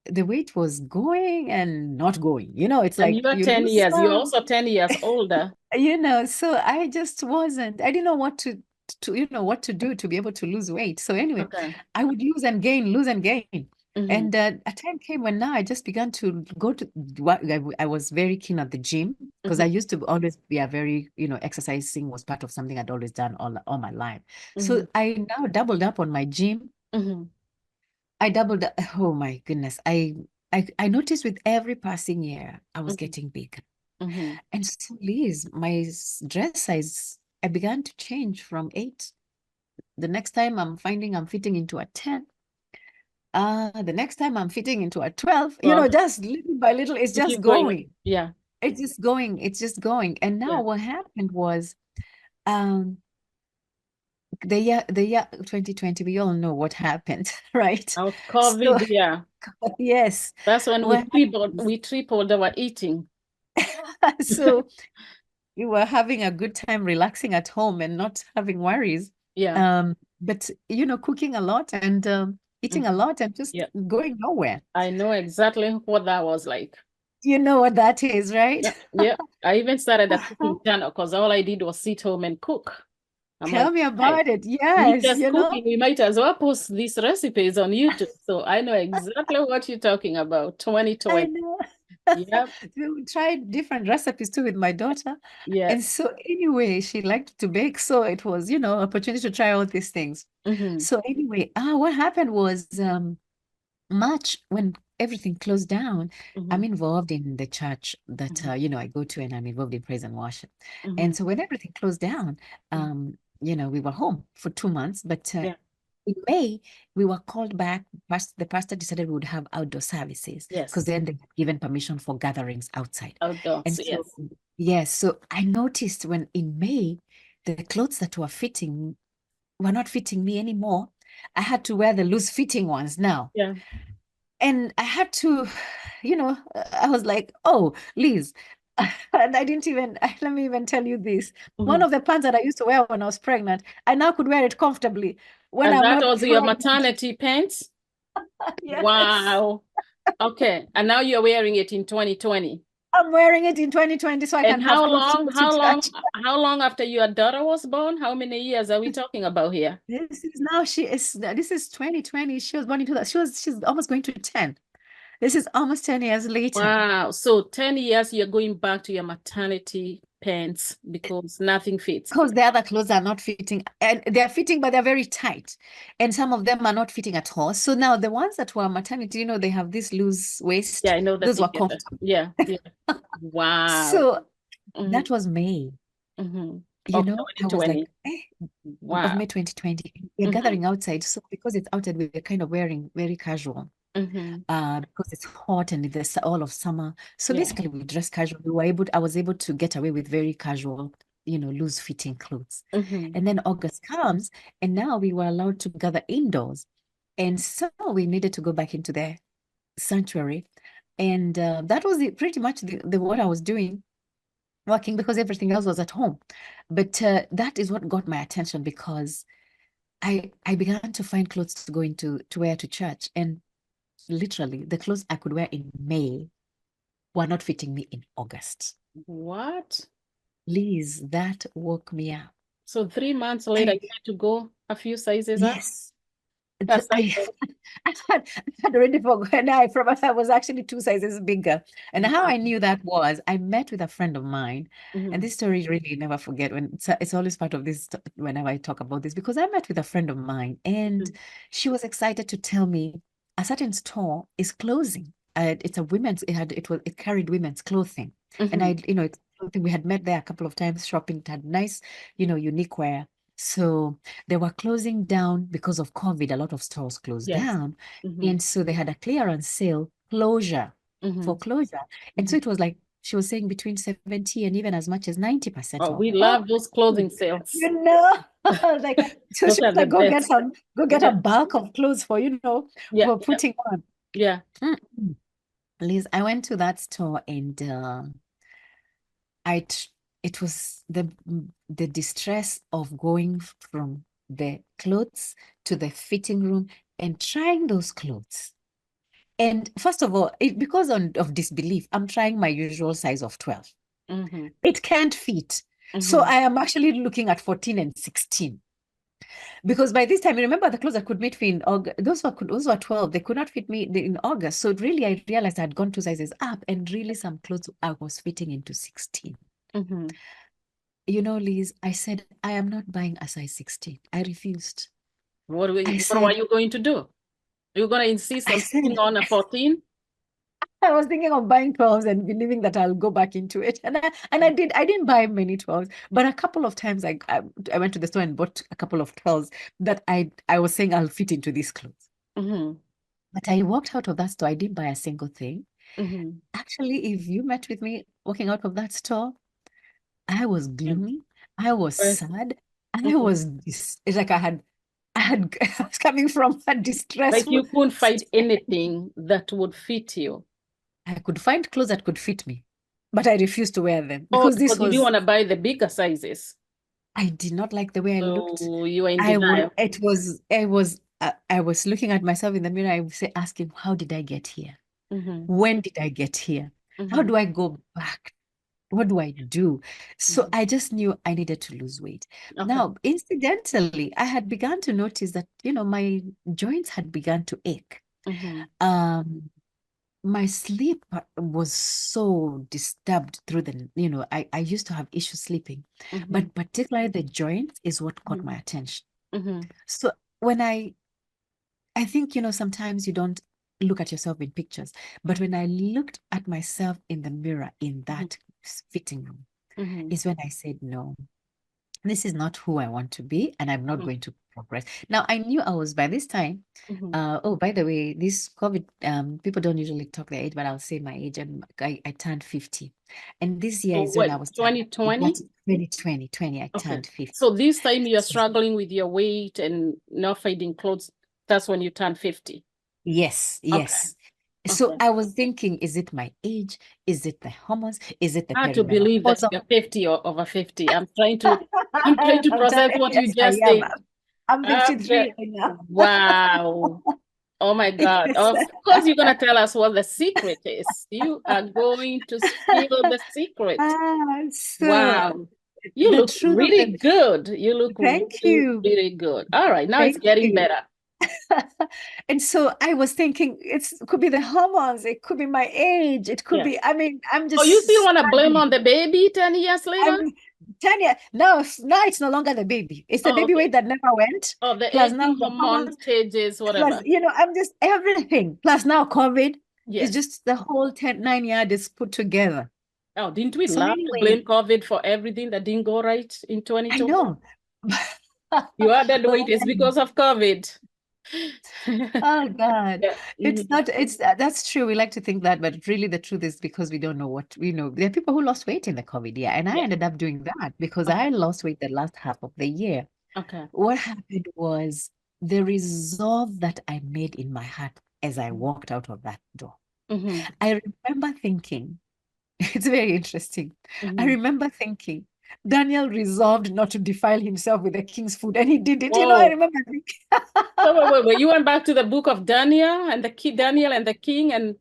the weight was going and not going. It's and like you're 10 years. You're also 10 years older. So I just wasn't. I didn't know what to do to be able to lose weight. So anyway, I would lose and gain. And a time came when now I just began to go to what I was very keen at the gym, because I used to always be a very, exercising was part of something I'd always done all my life. So I now doubled up on my gym. I doubled. Oh my goodness. I noticed with every passing year, I was getting bigger. And so, Liz, my dress size, I began to change from 8. The next time I'm finding I'm fitting into a 10. The next time I'm fitting into a 12. Just little by little, it's just going. Yeah. It's just going. And now what happened was, the year 2020, we all know what happened, right? COVID, yeah. Yes. That's when we tripled our eating. So you were having a good time relaxing at home and not having worries. Yeah. But cooking a lot and eating a lot and just going nowhere. I know exactly what that was like. You know what that is, right? Yeah. I even started a cooking channel because all I did was sit home and cook. Tell me about it. Yes, cooking, we might as well post these recipes on YouTube. So I know exactly what you're talking about. 2020. I know. Yeah. We tried different recipes too with my daughter. Yeah. And so anyway, she liked to bake. So it was, opportunity to try all these things. So anyway, what happened was March, when everything closed down, I'm involved in the church that, I go to, and I'm involved in praise and worship. And so when everything closed down, we were home for 2 months, but in May, we were called back. The pastor decided we would have outdoor services. Yes. Because then they had given permission for gatherings outside. Outdoors, and so, yes. So I noticed when in May, the clothes that were fitting were not fitting me anymore. I had to wear the loose fitting ones now. Yeah. And I had to, I was like, oh, Liz, And I didn't even, let me even tell you this. One Mhm. of the pants that I used to wear when I was pregnant, I now could wear it comfortably when And I'm that not was your pregnant. maternity pants? Yes. Wow. Okay. And now you're wearing it in 2020. I'm wearing it in 2020 so I And can have how clothes to long, go to church. how long after your daughter was born? How many years are we talking about here? This is 2020. She was born into that. She's almost going to 10. This is almost 10 years later. Wow. So 10 years you're going back to your maternity pants because nothing fits. Because the other clothes are not fitting, and they're fitting, but they're very tight. And some of them are not fitting at all. So now the ones that were maternity, they have this loose waist. Yeah, I know the Those were ticket. comfortable. Yeah, yeah. Wow. So Mm-hmm. that was May. Mm-hmm. You Of know, I was like, 2020. of Wow. May 2020. We're Mm-hmm. gathering outside. So because it's outside, we're kind of wearing very casual. Mm-hmm. Because it's hot and it's all of summer. So Yeah. basically we dress casual. I was able to get away with very casual, loose fitting clothes. Mm-hmm. And then August comes, and now we were allowed to gather indoors. And so we needed to go back into the sanctuary. And that was pretty much the what I was doing, working, because everything else was at home. But that is what got my attention, because I began to find clothes to go into to wear to church. And literally the clothes I could wear in May were not fitting me in August. What? Liz, that woke me up. So 3 months later, I, you had to go a few sizes up? yes, That's I, I had already forgotten. I was actually 2 sizes bigger. And how I knew that was, I met with a friend of mine, and Mm-hmm. this story really never forget. It's always part of this whenever I talk about this, because I met with a friend of mine, and she was excited to tell me a certain store is closing. It's a women's. It carried women's clothing, and Mm-hmm. it's clothing. We had met there a couple of times shopping. It had nice, unique wear. So they were closing down because of COVID. A lot of stores closed Yes. down. Mm-hmm. And so they had a clearance sale Mm-hmm. for closure. And so it was like, she was saying between 70 and even as much as 90% Oh, off. we Oh, love those clothing sales. like, so Those she are was the like, best. go get a Yeah. bulk of clothes for, Yeah. for Yeah. putting on. Yeah. Mm. Liz, I went to that store, and it was the distress of going from the clothes to the fitting room and trying those clothes. And first of all, because of disbelief, I'm trying my usual size of 12. Mm-hmm. It can't fit. So Mm-hmm. I am actually looking at 14 and 16. Because by this time, remember, the clothes that could fit me in August, those were 12. They could not fit me in August. So really, I realized I had gone 2 sizes up, and really some clothes I was fitting into 16. Mm-hmm. Liz, I said, I am not buying a size 16. I refused. What I were said, you going to do? You're going to insist I on putting said, on a 14? I was thinking of buying 12s and believing that I'll go back into it. And I did. I didn't buy many 12s, but a couple of times I went to the store and bought a couple of 12s that I was saying I'll fit into these clothes. Mm-hmm. But I walked out of that store. I didn't buy a single thing. Mm-hmm. Actually, if you met with me walking out of that store, I was gloomy. I was Yes. sad. Mm-hmm. It's like I was coming from a Like distressful. you couldn't find anything that would fit you. I could find clothes that could fit me, but I refused to wear them Oh, because because you didn't want to buy the bigger sizes. I did not like the way I looked. So you were in denial. I was looking at myself in the mirror. I was asking, how did I get here? Mm-hmm. When did I get here? How Mm-hmm. do I go back? What do I do? So I just knew I needed to lose weight. Okay. Now, incidentally, I had begun to notice that, my joints had begun to ache. Mm-hmm. Um, my sleep was so disturbed through I used to have issues sleeping, Mm-hmm. but particularly the joints is what caught my Mm-hmm. attention. Mm-hmm. So when I think, sometimes you don't look at yourself in pictures, but when I looked at myself in the mirror in that fitting room, Mm-hmm. is when I said, no, this is not who I want to be, and I'm not going to progress. Now, I knew I was by this time. Mm-hmm. Oh, by the way, this COVID, people don't usually talk their age, but I'll say my age. I turned 50. And this year So is when what, I was 2020? 2020, I Okay. turned 50. So this time you're struggling with your weight and not finding clothes. That's when you turn 50. Yes, Okay. yes. So Okay. I was thinking, is it my age? Is it the hormones? Is it the Hard to believe that perimenopausal? you're 50 or over 50. I'm trying to process what you Yes, I just am. said. I'm After 53 right now. wow. Oh my God. Yes. Of course, you're going to tell us what the secret is. You are going to spill the secret. So Wow. You the look truth of really the, good. You look thank really, you. really good. All right. Now it's Thank getting you. better. And so I was thinking it could be the hormones, it could be my age, it could Yeah. be, I mean, I'm Oh, you still just want to blame on struggling. the baby 10 years later? I'm Tanya, now it's no longer the baby. It's the Oh, baby okay. weight that never went. Oh, the Plus now aging the hormone hormones, stages, plus, whatever. I'm just everything. Plus now COVID is Yes. just the whole 9 yards put together. Oh, didn't we So love to anyway, blame COVID for everything that didn't go right in I 2020? know. You added But weight, it's because of COVID. oh God, Yeah. it's Mhm. not, that's true. We like to think that, but really the truth is because we don't know what we know. There are people who lost weight in the COVID year, and I Yeah. ended up doing that because Okay. I lost weight the last half of the year. Okay. What happened was the resolve that I made in my heart as I walked out of that door. Mm-hmm. I remember thinking, it's very interesting. I Mm-hmm. remember thinking, Daniel resolved not to defile himself with the king's food, and he did it. I Whoa. remember thinking, So wait. You went back to the book of Daniel and Daniel and the king, and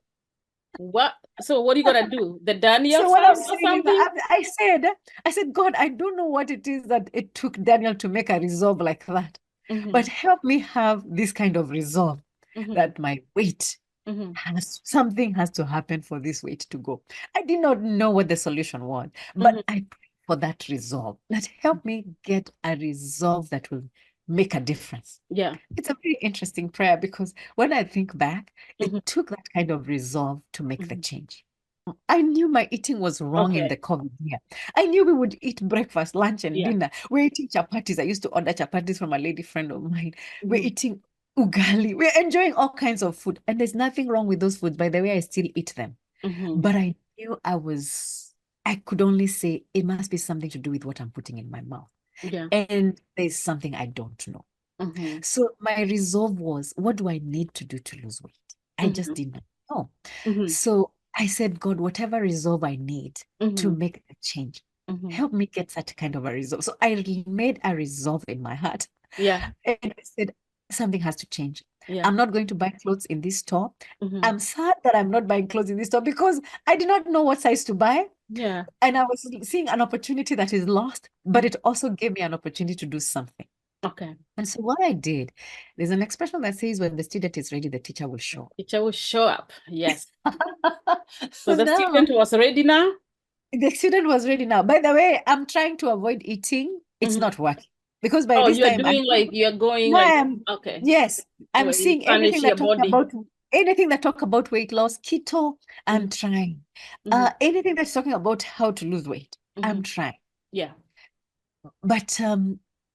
what? So what are you gonna do? The Daniel so what I'm fast or saying is something? I said, God, I don't know what it is that it took Daniel to make a resolve like that, Mm-hmm. but help me have this kind of resolve Mm-hmm. that my weight Mm-hmm. something has to happen for this weight to go. I did not know what the solution was, Mm-hmm. but I prayed for that resolve. That help me get a resolve that will make a difference. Yeah. It's a very interesting prayer because when I think back, it Mm-hmm. took that kind of resolve to make the Mm-hmm. change. I knew my eating was wrong in the Okay. COVID year. I knew we would eat breakfast, lunch, and Yeah. dinner. We're eating chapatis. I used to order chapatis from a lady friend of mine. We're Mm-hmm. eating ugali. We're enjoying all kinds of food. And there's nothing wrong with those foods. By the way, I still eat them. Mm-hmm. But I knew I could only say it must be something to do with what I'm putting in my mouth. Yeah. And there's something I don't know. Mm-hmm. So my resolve was, what do I need to do to lose weight? I just Mm-hmm. didn't know. Mm-hmm. So I said, God, whatever resolve I need to Mm-hmm. make a change, Mm-hmm. help me get that kind of a resolve. So I made a resolve in my heart. Yeah. And I said, something has to change. Yeah. I'm not going to buy clothes in this store. Mm-hmm. I'm sad that I'm not buying clothes in this store because I did not know what size to buy. Yeah. And I was seeing an opportunity that is lost, but it also gave me an opportunity to do something. Okay. And so what I did, there's an expression that says, when the student is ready, the teacher will show. Teacher will show up. Yes. So So the now student was ready now? the student was ready now. By the way, I'm trying to avoid eating. It's Mm-hmm. not working because by Oh, this you're time doing like you're going now I like am, okay. yes, I'm Where you seeing punish your body. anything that talk about weight loss, keto, I'm Mm-hmm. trying. Mm-hmm. Anything that's talking about how to lose weight, I'm trying. Yeah. But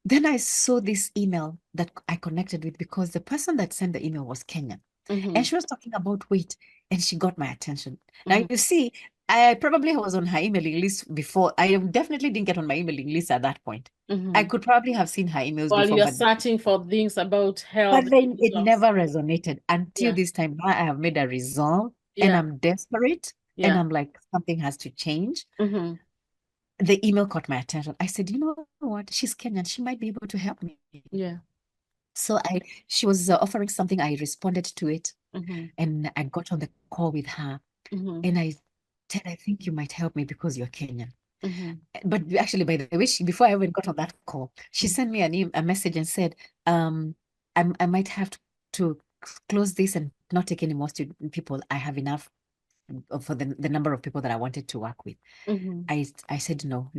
then I saw this email that I connected with because the person that sent the email was Kenyan. Mm-hmm. And she was talking about weight and she got my attention. Now, Mm-hmm. you see, I probably was on her emailing list before. I definitely didn't get on my emailing list at that point. Mm-hmm. I could probably have seen her emails While before, you're searching for things about health then weight it loss. never resonated until Yeah. this time. Now I have made a resolve and Yeah. I'm desperate and Yeah. I'm like, something has to change. Mm-hmm. The email caught my attention. I said, you know what? She's Kenyan. She might be able to help me. Yeah. So she was offering something. I responded to it Mm-hmm. and I got on the call with her Mm-hmm. and I said, I think you might help me because you're Kenyan. Mm-hmm. But actually, by the way, before I even got on that call, she sent me a message and said, I might have to close this and not take any more student people. I have enough for the number of people that I wanted to work with. Mm-hmm. I said, no.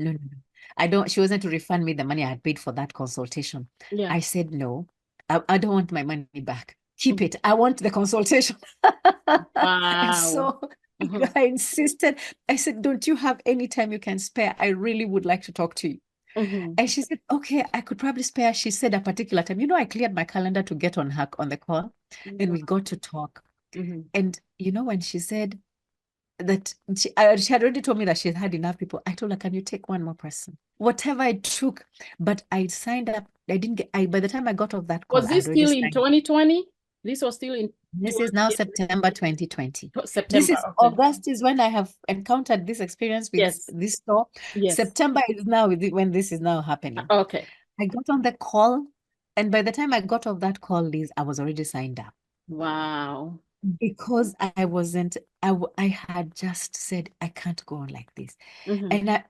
I don't, she wasn't to refund me the money I had paid for that consultation. Yeah. I said, no, I don't want my money back. Keep it. I want the consultation. And Wow. so Mm-hmm. I insisted. I said, don't you have any time you can spare? I really would like to talk to you. Mm-hmm. And she said, okay, I could probably spare. She said a particular time. I cleared my calendar to get on the call and we got to talk. Mm-hmm. And when she said that she had already told me that she had enough people, I told her, can you take one more person? Whatever I took, but I signed up. I didn't get, by the time I got off that call, Was I this had already still in signed. 2020? This was still in This is now September 2020. This September. is Okay. August is when I have encountered this experience with Yes. this store. Yes. September is now when this is now happening. Okay. I got on the call, and by the time I got off that call, Liz, I was already signed up. Wow. Because I wasn't, I had just said, I can't go on like this. Mm-hmm. And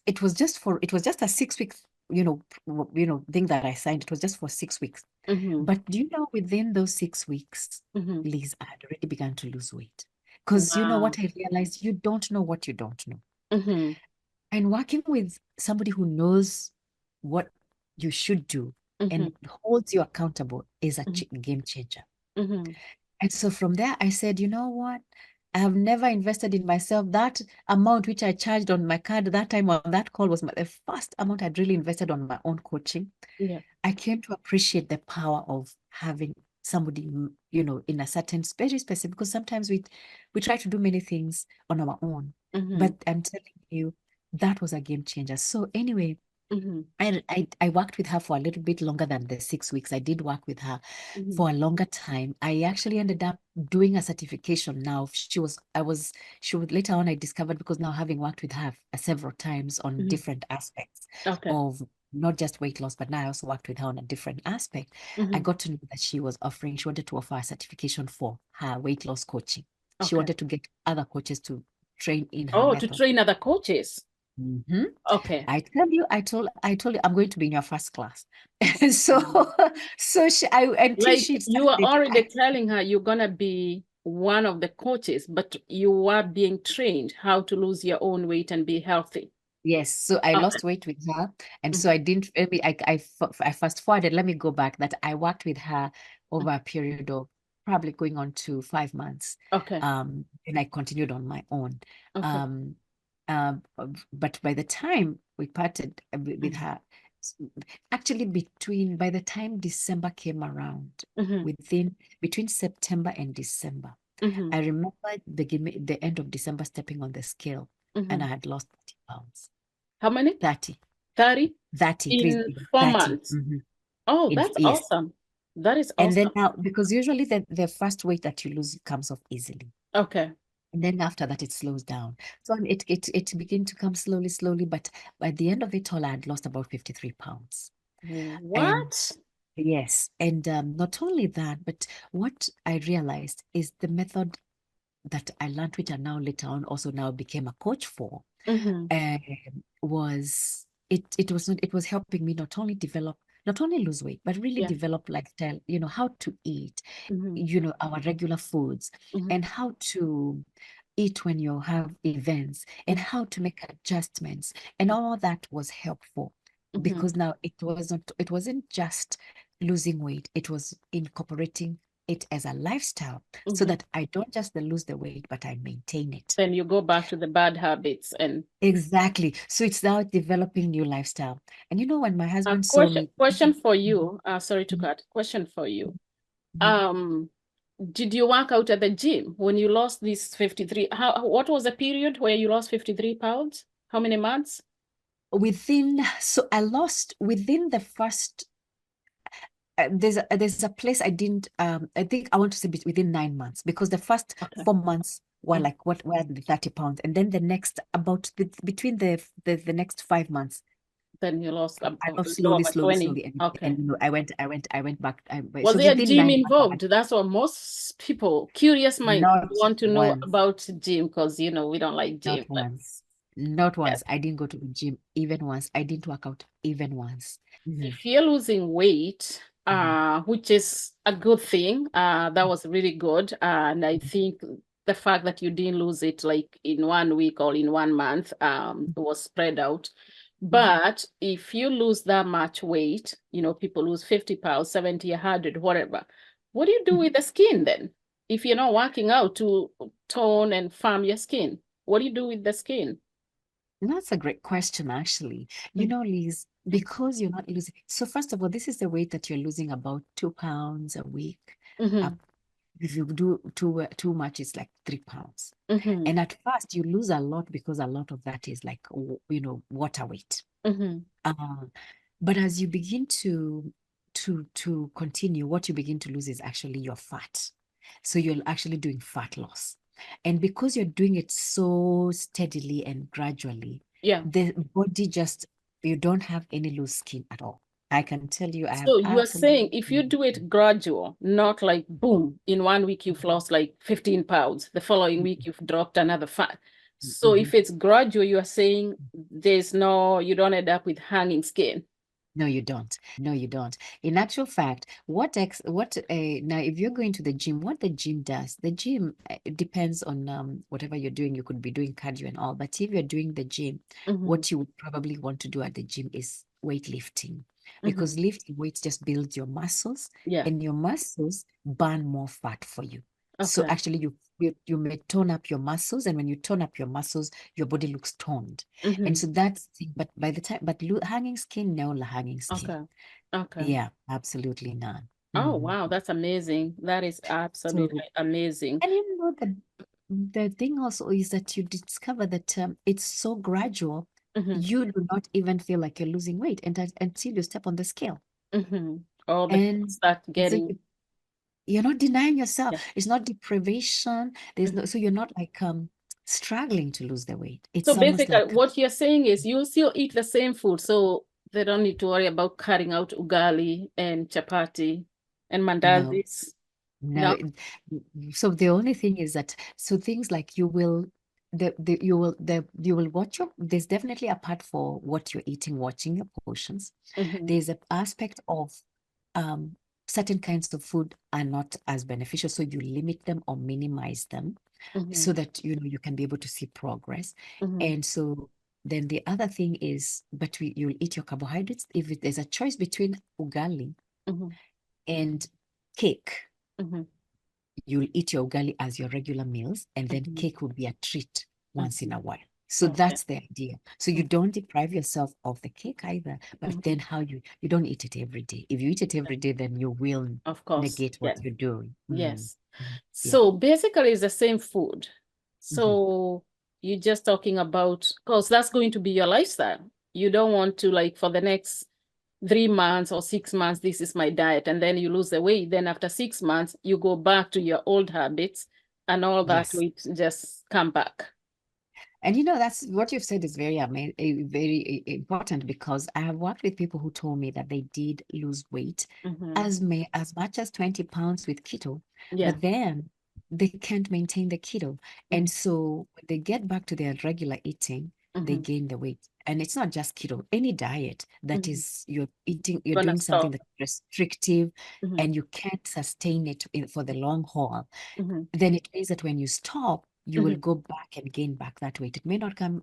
it was just a 6 week, thing that I signed. It was just for 6 weeks. Mm-hmm. But do you know, within those 6 weeks, Mm-hmm. Liz, I had already begun to lose weight. Because you know what I realized? You don't know what you don't know. Mm-hmm. And working with somebody who knows what you should do and holds you accountable is a game changer. Mm-hmm. And so from there, I said, you know what? I have never invested in myself. That amount which I charged on my card that time on that call was the first amount I'd really invested on my own coaching. Yeah. I came to appreciate the power of having somebody, in a certain, very specific, because sometimes we try to do many things on our own. But I'm telling you, that was a game changer. So anyway, I worked with her for a little bit longer than the 6 weeks. I did work with her for a longer time. I actually ended up doing a certification now. She was later on, I discovered, because now having worked with her several times on different aspects of not just weight loss, but now I also worked with her on a different aspect. I got to know that she wanted to offer a certification for her weight loss coaching. She wanted to get other coaches to train in her method. To train other coaches. Okay. I told you I'm going to be in your first class. So you are already telling her you're gonna be one of the coaches, but you are being trained how to lose your own weight and be healthy. Yes, so I lost weight with her, and so I didn't. I fast forwarded. Let me go back. That I worked with her over a period of probably going on to 5 months. Okay. And I continued on my own. Okay. But by the time we parted with her, actually by the time December came around, between September and December, I remember the end of December stepping on the scale, and I had lost 30 pounds. How many? 30. 30? 30. In 4 months. Oh, that's awesome. That is awesome. And then now, because usually the first weight that you lose comes off easily. Okay. And then after that, it slows down. So it began to come slowly. But by the end of it all, I had lost about 53 pounds. What? Yes. And not only that, but what I realized is the method that I learned, which I now later on also now became a coach for, it was helping me not only lose weight, but really develop lifestyle, how to eat, our regular foods, and how to eat when you have events, and how to make adjustments. And all that was helpful, because now it wasn't just losing weight, it was incorporating it as a lifestyle, so that I don't just lose the weight, but I maintain it. Then you go back to the bad habits and exactly. So it's now developing new lifestyle. And when my husband saw me. Question for you. Sorry to cut. Question for you. Did you work out at the gym when you lost these 53? What was the period where you lost 53 pounds? How many months? So I lost within the first. There's a place I didn't. I think I want to say within 9 months, because the first 4 months were like were the 30 pounds, and then the next between the next 5 months. Then you lost. I lost slowly, and, okay. And I went back. Was there a gym involved? That's what most people, curious minds, want to know about gym, because we don't like gym. Not once. I didn't go to the gym even once. I didn't work out even once. If you're losing weight, which is a good thing, that was really good, and I think the fact that you didn't lose it like in 1 week or in 1 month was spread out. But if you lose that much weight, people lose 50 pounds, 70, 100, whatever. What do you do with the skin then? If you're not working out to tone and firm your skin, what do you do with the skin? That's a great question, actually. Liz, because you're not losing. So first of all, this is the weight that you're losing, about 2 pounds a week. If you do too much, it's like 3 pounds. And at first, you lose a lot, because a lot of that is like, water weight. But as you begin to to continue, what you begin to lose is actually your fat. So you're actually doing fat loss. And because you're doing it so steadily and gradually, Yeah. the body just, you don't have any loose skin at all. I can tell you, I have So you are saying absolutely. if you do it gradual, not like boom, in 1 week you've lost like 15 pounds, the following week you've dropped another fat. So if it's gradual, you are saying you don't end up with hanging skin. No, you don't. No, you don't. In actual fact, now if you're going to the gym, what the gym does, the gym it depends on whatever you're doing. You could be doing cardio and all, but if you're doing the gym, what you would probably want to do at the gym is weightlifting, because lifting weights just builds your muscles, Yeah. and your muscles burn more fat for you. So Okay. actually, you may tone up your muscles, and when you tone up your muscles, your body looks toned. And so that's the thing. But by the time, hanging skin, no hanging skin. Okay. Okay. Yeah, absolutely none. Oh, wow, that's amazing. That is absolutely So, amazing. and you know the thing also is that you discover that it's so gradual. You do not even feel like you're losing weight until you step on the scale. All the And start so getting, you're not denying yourself. yeah. It's not deprivation. So you're not like struggling to lose the weight. It's So almost basically, like, what you're saying is you still eat the same food, so they don't need to worry about cutting out ugali and chapati and no, mandazis. no. No. So the only thing is that, so things like you will watch there's definitely a part for what you're eating, watching your portions. There's an aspect of um certain kinds of food are not as beneficial, so you limit them or minimize them so that you can be able to see progress. And so then the other thing is, but you'll eat your carbohydrates. If there's a choice between ugali and cake, you'll eat your ugali as your regular meals, and then cake will be a treat once in a while. So Okay. that's the idea. So you don't deprive yourself of the cake either, but then how you don't eat it every day. If you eat it every day, then you will Of course. negate Yeah. what you're doing. Yes. Yeah. So basically it's the same food. So you're just talking about, because that's going to be your lifestyle. You don't want to, like, for the next 3 months or 6 months, this is my diet, and then you lose the weight. Then after 6 months, you go back to your old habits, and all that Yes. weight just come back. And that's what you've said is very very important, because I have worked with people who told me that they did lose weight as much as 20 pounds with keto, Yeah. but then they can't maintain the keto. And so when they get back to their regular eating, they gain the weight. And it's not just keto, any diet that is you're doing something that's restrictive and you can't sustain it for the long haul, then it means that when you stop, you will go back and gain back that weight. It may not come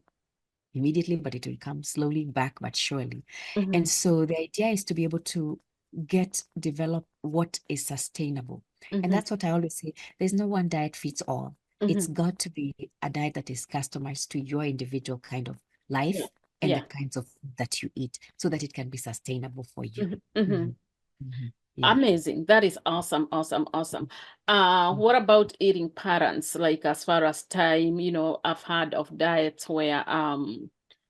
immediately, but it will come slowly back, but surely. And so the idea is to be able to develop what is sustainable. And that's what I always say. There's no one diet fits all. It's got to be a diet that is customized to your individual kind of life and the kinds of food that you eat, so that it can be sustainable for you. Yeah. Amazing. That is awesome, awesome, awesome. What about eating patterns? Like, as far as time, I've heard of diets where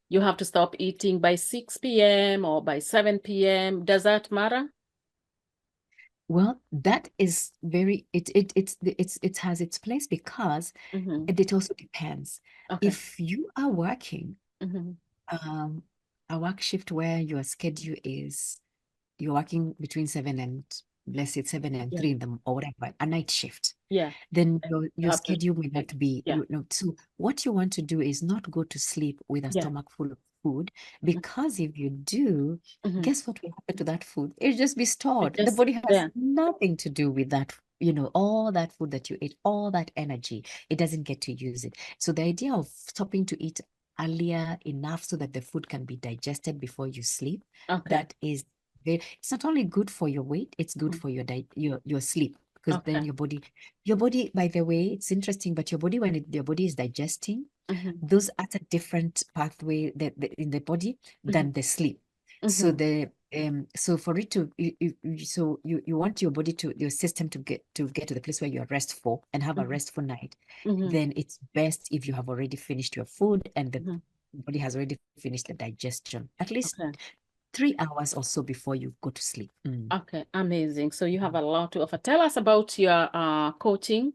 you have to stop eating by 6 p.m. or by 7 p.m. Does that matter? Well, that is it has its place, because it also depends. Okay. If you are working a work shift where your schedule is you're working between 7 and, let's say, 7 and 3 in the or whatever, a night shift. Yeah. Then You your have to schedule may not be, yeah. So what you want to do is not go to sleep with a stomach full of food, because if you do, guess what will happen to that food? It'll just be stored. The body has nothing to do with that, all that food that you ate, all that energy, it doesn't get to use it. So the idea of stopping to eat earlier enough so that the food can be digested before you sleep, that is it's not only good for your weight, it's good for your sleep, because then your body, by the way, it's interesting, but your body, when your body is digesting, those are a different pathway in the body than the sleep. So so for it to you want your body your system to get to the place where you're restful and have a restful night. Then it's best if you have already finished your food and the body has already finished the digestion, at least 3 hours or so before you go to sleep. Okay, amazing. So you have a lot to offer. Tell us about your coaching.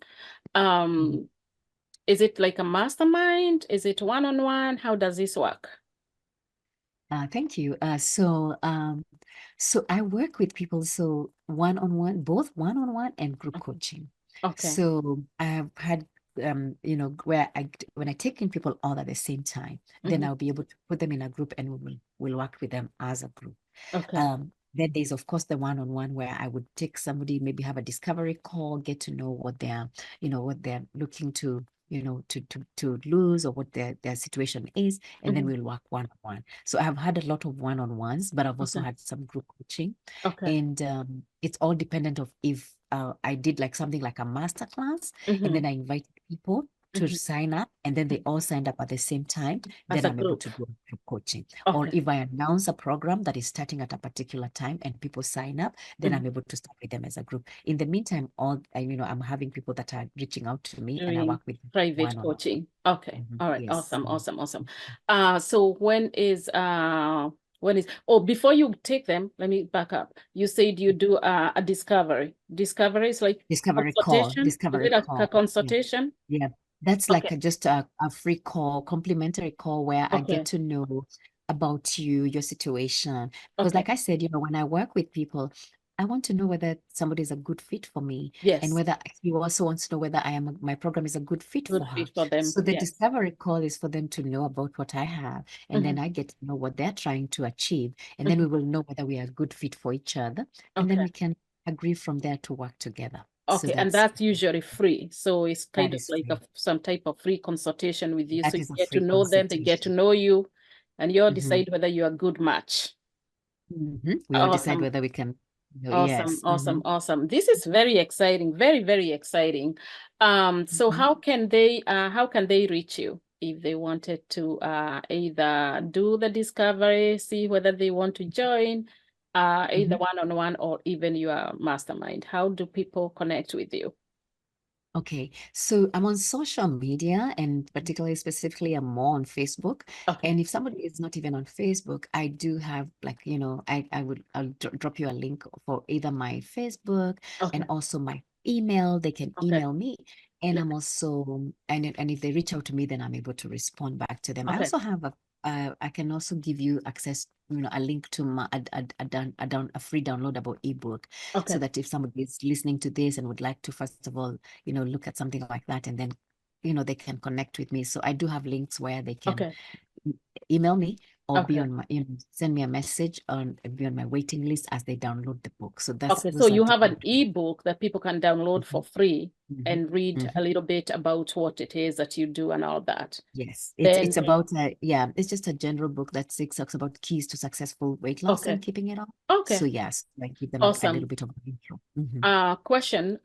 Is it like a mastermind? Is it one-on-one? How does this work? Thank you. So I work with people, so one-on-one, both one-on-one and group coaching. Okay. So I have had, where when I take in people all at the same time, then I'll be able to put them in a group and we'll work with them as a group. Okay. Then there's, of course, the one-on-one where I would take somebody, maybe have a discovery call, get to know what they're looking to, to lose, or what their situation is, and then we'll work one-on-one. So I've had a lot of one-on-ones, but I've also had some group coaching. Okay. And it's all dependent of if I did like something like a master class, and then I invited people to sign up, and then they all signed up at the same time, then I'm able to do group coaching. Or if I announce a program that is starting at a particular time and people sign up, then I'm able to start with them as a group. In the meantime, I'm having people that are reaching out to me, and I work with private coaching. Okay. All right. Yes. Awesome. So before you take them, let me back up. You said you do a discovery. Discovery is like discovery consultation. call. Is it a consultation? Yeah. That's like just a free call, complimentary call, where I get to know about you, your situation. Because like I said, when I work with people, I want to know whether somebody is a good fit for me. Yes. And whether you also want to know whether my program is a good fit for her. For them. So the discovery call is for them to know about what I have. And then I get to know what they're trying to achieve. And then we will know whether we are a good fit for each other. And then we can agree from there to work together. Okay, and that's usually free. So it's kind of like some type of free consultation with you. So you get to know them, they get to know you, and you'll decide whether you're a good match. We all decide whether we can. Awesome. This is very exciting, very, very exciting. So how can they reach you if they wanted to either do the discovery, see whether they want to join, either one-on-one or even your mastermind? How do people connect with you? Okay, so I'm on social media, and particularly specifically I'm more on Facebook. And if somebody is not even on Facebook, I do have, like, I'll drop you a link for either my Facebook and also my email. They can email me, and I'm also, and if they reach out to me, then I'm able to respond back to them. I also have I can also give you access, a link to a free downloadable ebook, so that if somebody is listening to this and would like to, first of all, look at something like that, and then, they can connect with me. So I do have links where they can email me or be on my, send me a message and be on my waiting list as they download the book. So that's so you have an ebook that people can download for free and read a little bit about what it is that you do and all that. Yes, it's about it's just a general book that talks about keys to successful weight loss and keeping it on. So yes, I give them a little bit of intro. Question.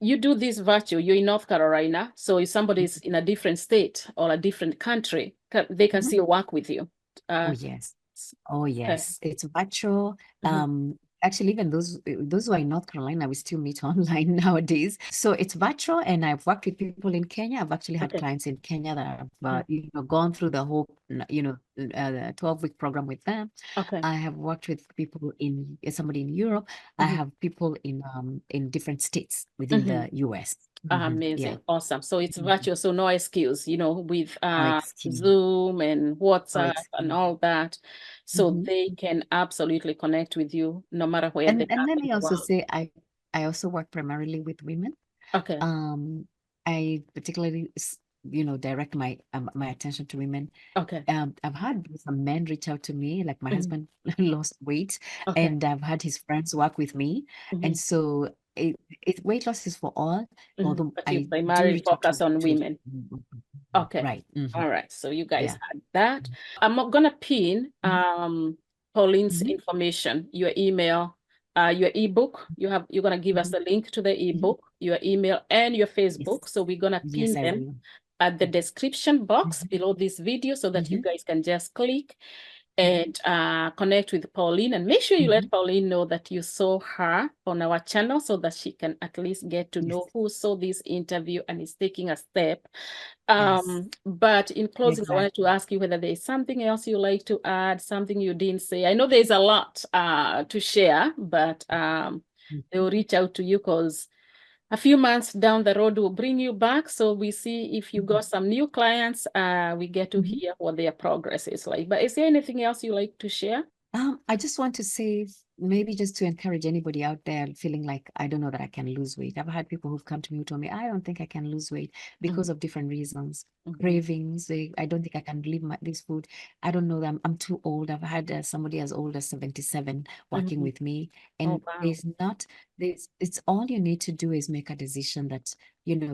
You do this virtual, you're in North Carolina. So if somebody's in a different state or a different country, they can still work with you. Oh yes. It's virtual. Actually, even those who are in North Carolina, we still meet online nowadays. So it's virtual, and I've worked with people in Kenya. I've actually had clients in Kenya that have gone through the whole 12-week program with them. I have worked with people somebody in Europe. I have people in different states within the US. Amazing. Awesome. So it's virtual, so no excuse, with Zoom and WhatsApp and all that. So they can absolutely connect with you no matter where they are. And let me also say, I also work primarily with women. I particularly direct my attention to women. I've had some men reach out to me, like my husband lost weight, and I've had his friends work with me, and so weight loss is for all, although but you primarily focus on women. Right. All right, so you guys had that. I'm not gonna pin Pauline's information, your email, your ebook. You're gonna give us the link to the ebook, your email, and your Facebook. So we're gonna pin them at the description box below this video, so that you guys can just click and connect with Pauline, and make sure you let Pauline know that you saw her on our channel so that she can at least get to know who saw this interview and is taking a step. But in closing, I wanted to ask you whether there is something else you like to add, something you didn't say. I know there's a lot to share, but they will reach out to you because a few months down the road, we'll bring you back. So we see if you got some new clients, we get to hear what their progress is like. But is there anything else you like to share? I just want to say, maybe just to encourage anybody out there feeling like, I don't know that I can lose weight. I've had people who've come to me who told me, I don't think I can lose weight because of different reasons. Cravings, I don't think I can leave this food. I don't know that I'm too old. I've had somebody as old as 77 working with me. And it's all you need to do is make a decision that,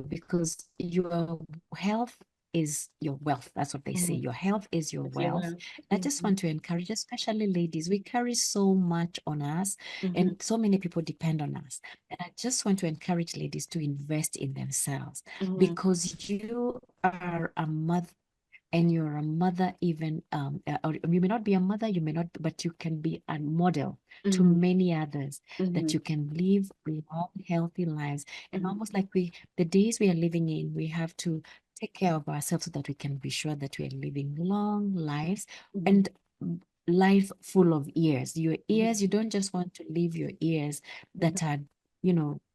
because your health is your wealth. That's what they say. Your health is your wealth. I just want to encourage, especially ladies, we carry so much on us and so many people depend on us. And I just want to encourage ladies to invest in themselves because you are a mother. And you're a mother even, or you may not be a mother, you may not, but you can be a model to many others that you can live long, healthy lives. And almost like the days we are living in, we have to take care of ourselves so that we can be sure that we are living long lives and life full of years. Your years, you don't just want to live your years that are,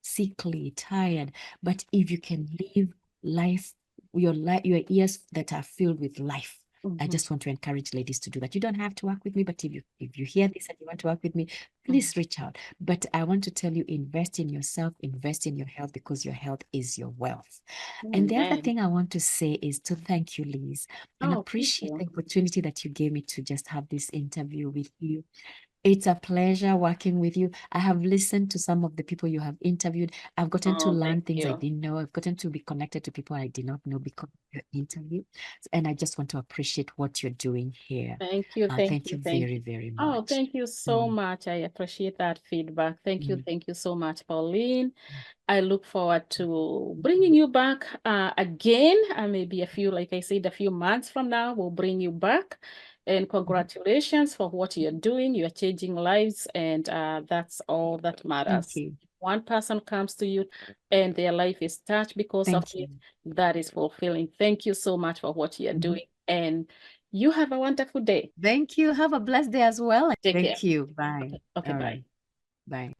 sickly, tired, but if you can live life, your years that are filled with life. I just want to encourage ladies to do that. You don't have to work with me, but if you hear this and you want to work with me, please reach out. But I want to tell you, invest in yourself, invest in your health, because your health is your wealth. And the other thing I want to say is to thank you, Liz, and appreciate the opportunity that you gave me to just have this interview with you. It's a pleasure working with you. I have listened to some of the people you have interviewed. I've gotten to learn things I didn't know. I've gotten to be connected to people I did not know because of your interview. And I just want to appreciate what you're doing here. Thank you. Thank you very, very much. Oh, thank you so much. I appreciate that feedback. Thank you. Thank you so much, Pauline. I look forward to bringing you back again. Maybe like I said, a few months from now, we'll bring you back. And congratulations for what you're doing. You're changing lives, and that's all that matters. Thank you. One person comes to you and their life is touched because of it. That is fulfilling. Thank you so much for what you're doing. And you have a wonderful day. Thank you. Have a blessed day as well. Take care. Thank you. Bye. Okay, bye. Right. Bye.